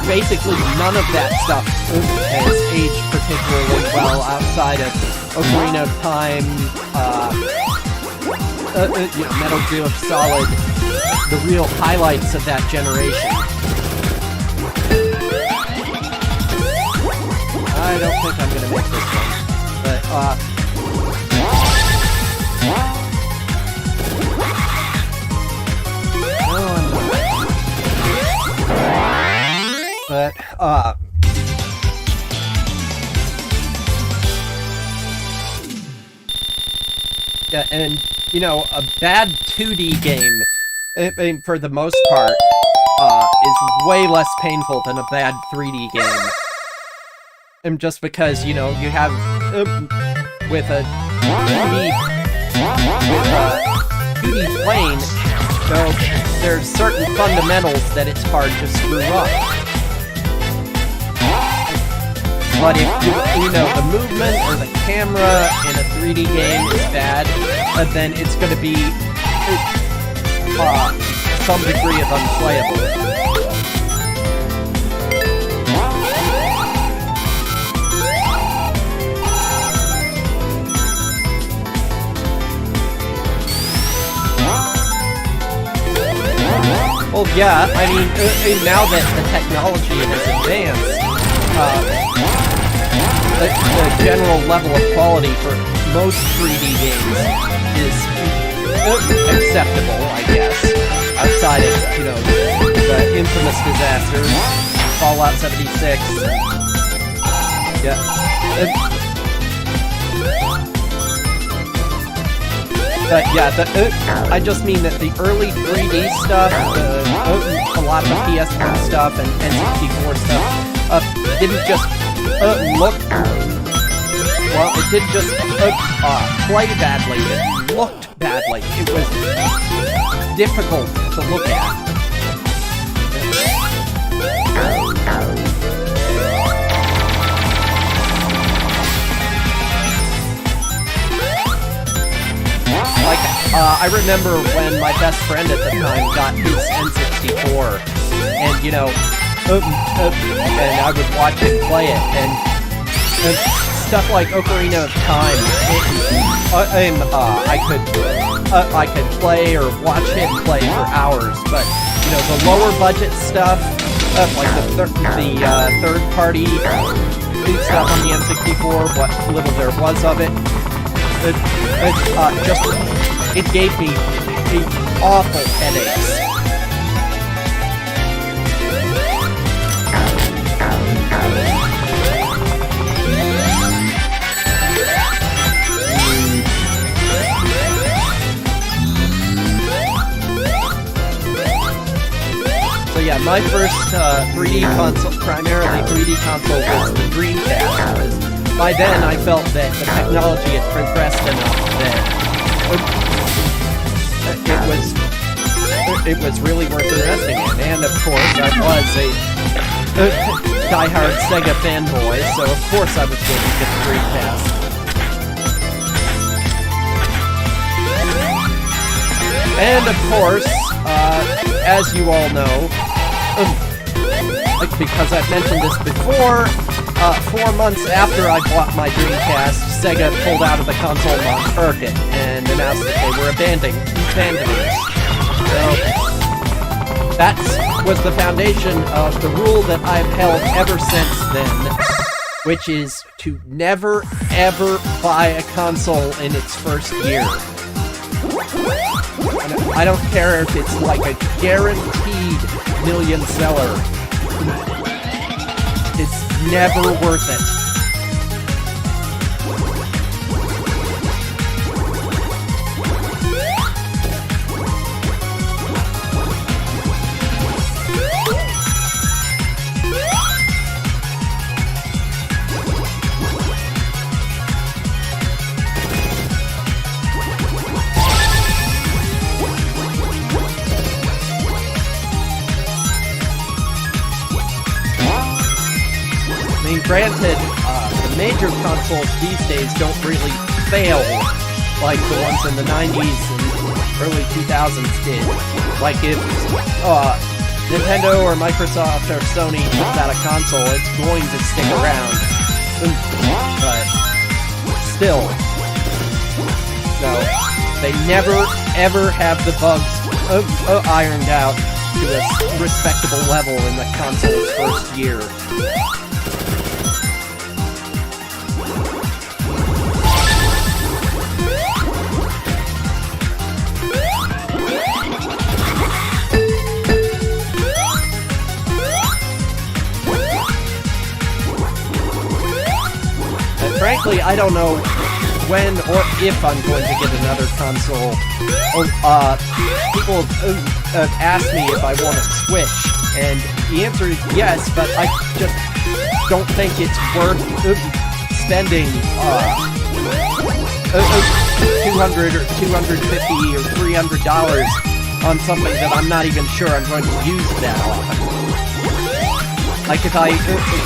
basically none of that stuff has aged particularly well outside of Ocarina of Time, you know, Metal Gear Solid, the real highlights of that generation. I don't think I'm gonna make this one, yeah, and, you know, a bad 2D game, I mean, for the most part, is way less painful than a bad 3D game. And just because, you know, you have, with a 2D plane, so there's certain fundamentals that it's hard to screw up. But if, you know, the movement or the camera in a 3D game is bad, then it's gonna be some degree of unplayable. Well, yeah, I mean, now that the technology has advanced, the general level of quality for most 3D games is acceptable, I guess, outside of, you know, the infamous disasters, Fallout 76, yeah. But yeah, I just mean that the early 3D stuff, a lot of the PS1 stuff and N64 stuff, didn't just look, well, it didn't just play badly, it looked badly. It was difficult to look at. Like, I remember when my best friend at the time got his N64, and, you know, and I would watch him play it, and stuff like Ocarina of Time, I could I could play or watch him play for hours. But you know, the lower budget stuff, like the third-party stuff on the N64, what little there was of it, it gave me awful headaches. So yeah, my first 3D console, primarily 3D console, was the Dreamcast. By then, I felt that the technology had progressed enough that it was really worth investing in. And of course, I was a die-hard Sega fanboy, so of course I was going to get the Dreamcast. And of course, as you all know, because I've mentioned this before, 4 months after I bought my Dreamcast, Sega pulled out of the console market and announced that they were abandoning it. So, that was the foundation of the rule that I've held ever since then, which is to never, ever buy a console in its first year. I don't care if it's like a guaranteed million seller. It's never worth it. Granted, the major consoles these days don't really fail like the ones in the 90s and early 2000s did. Like if Nintendo or Microsoft or Sony puts out a console, it's going to stick around. But still, no, they never ever have the bugs ironed out to a respectable level in the console's first year. Frankly, I don't know when or if I'm going to get another console. People have asked me if I want a Switch, and the answer is yes, but I just don't think it's worth spending $200 or $250 or $300 on something that I'm not even sure I'm going to use that often. Like, if I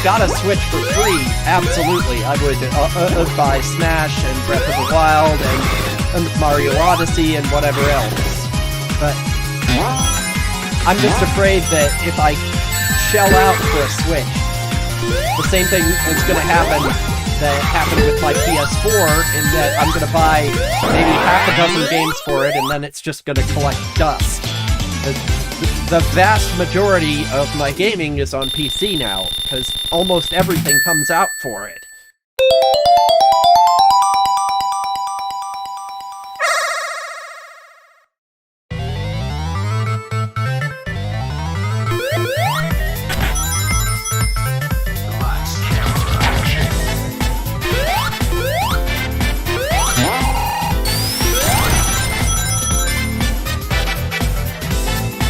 got a Switch for free, absolutely, I would buy Smash and Breath of the Wild and Mario Odyssey and whatever else. But I'm just afraid that if I shell out for a Switch, the same thing is going to happen that happened with my PS4, in that I'm going to buy maybe half a dozen games for it, and then it's just going to collect dust. The vast majority of my gaming is on PC now, because almost everything comes out for it.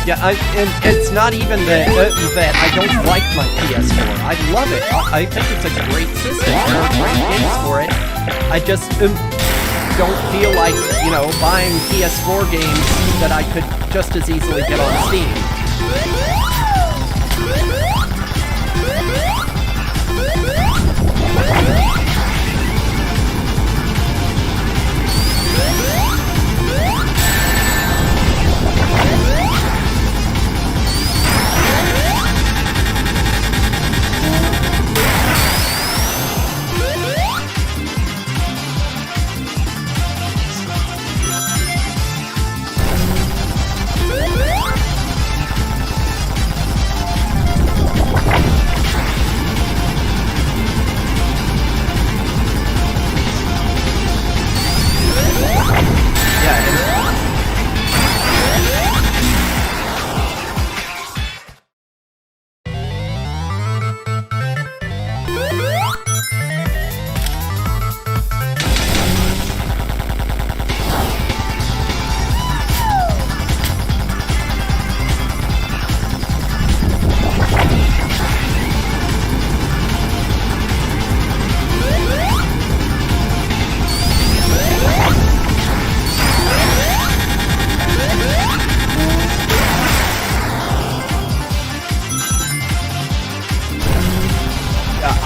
Yeah, and it's not even that I don't like my PS4. I love it. I think it's a great system. There are great games for it. I just don't feel like, you know, buying PS4 games that I could just as easily get on Steam.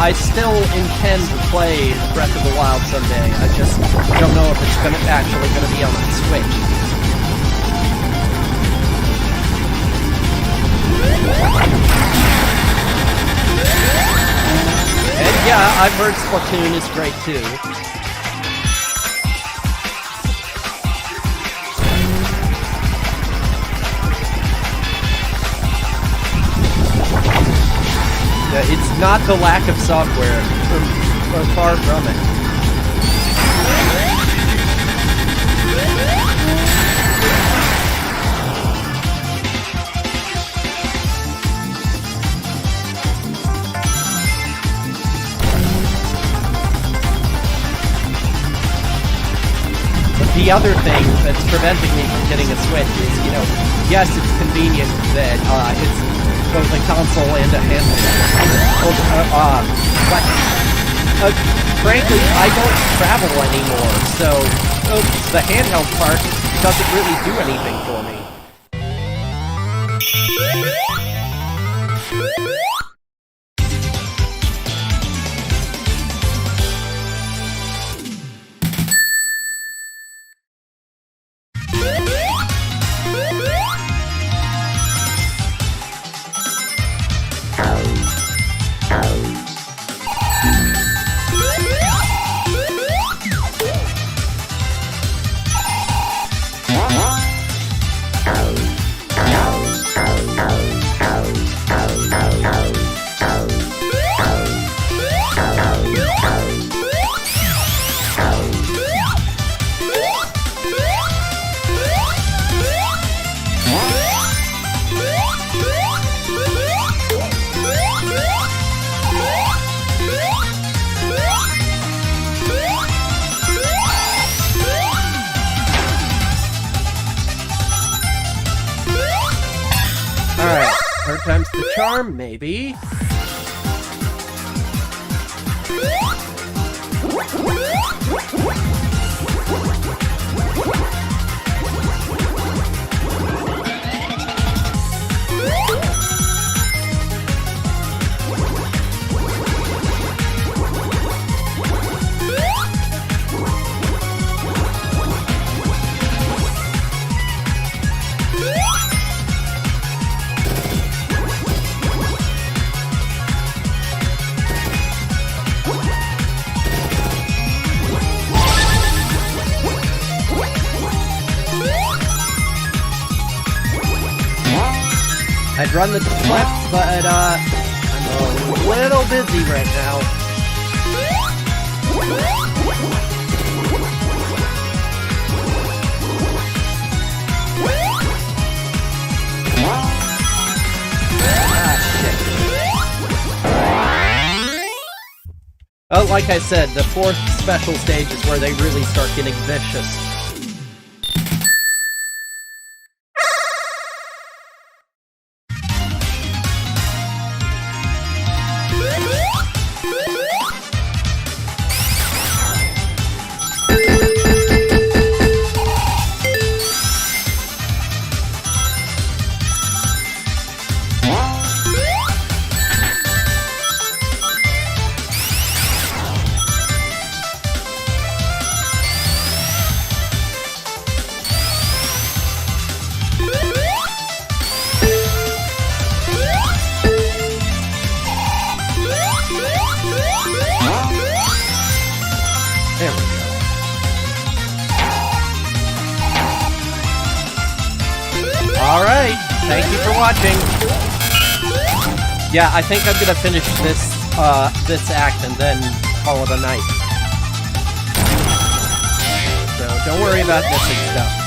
I still intend to play Breath of the Wild someday. I just don't know if it's actually gonna be on the Switch. And yeah, I've heard Splatoon is great too. It's not the lack of software, or far from it. But the other thing that's preventing me from getting a Switch is, you know, yes, it's convenient that it's both a console and a handheld. But frankly, I don't travel anymore, so the handheld part doesn't really do anything for me. Alright, third time's the charm, maybe. I'd run the flip, but I'm a little busy right now. Oh, like I said, the fourth special stage is where they really start getting vicious. There we go. Alright, thank you for watching. Yeah, I think I'm gonna finish this act and then call it a night. So don't worry about missing stuff.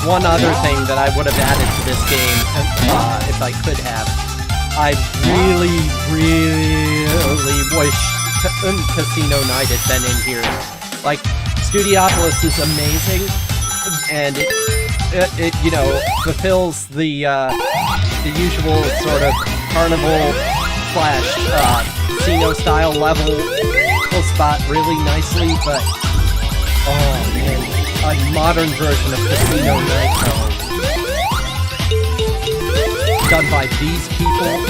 one other thing that I would have added to this game, if I could have. I really, really wish Casino Night had been in here. Like, Studiopolis is amazing, and it you know, fulfills the usual sort of carnival slash casino style level spot really nicely, but oh man, a modern version of Casino Night done by these people.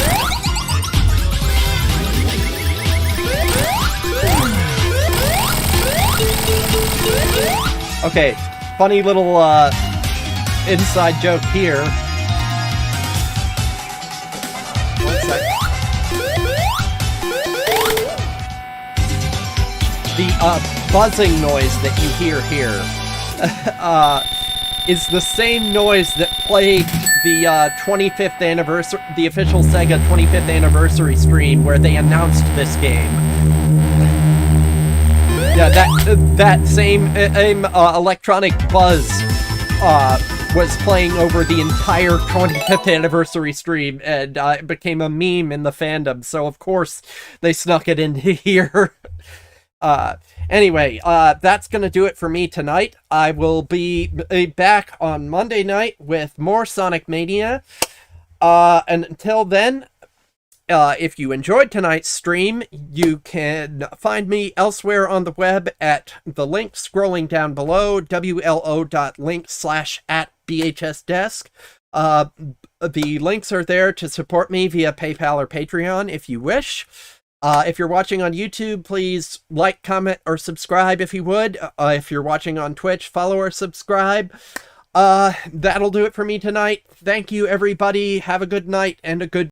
Okay, funny little inside joke here. One sec. The buzzing noise that you hear here is the same noise that plagued the 25th anniversary, the official Sega 25th anniversary stream where they announced this game. Yeah, that same electronic buzz was playing over the entire 25th anniversary stream, and it became a meme in the fandom, so of course they snuck it into here. Anyway, that's gonna do it for me tonight. I will be back on Monday night with more Sonic Mania. And until then, if you enjoyed tonight's stream, you can find me elsewhere on the web at the link scrolling down below, wlo.link/@BHSdesk. The links are there to support me via PayPal or Patreon if you wish. If you're watching on YouTube, please like, comment, or subscribe if you would. If you're watching on Twitch, follow or subscribe. That'll do it for me tonight. Thank you, everybody. Have a good night and a good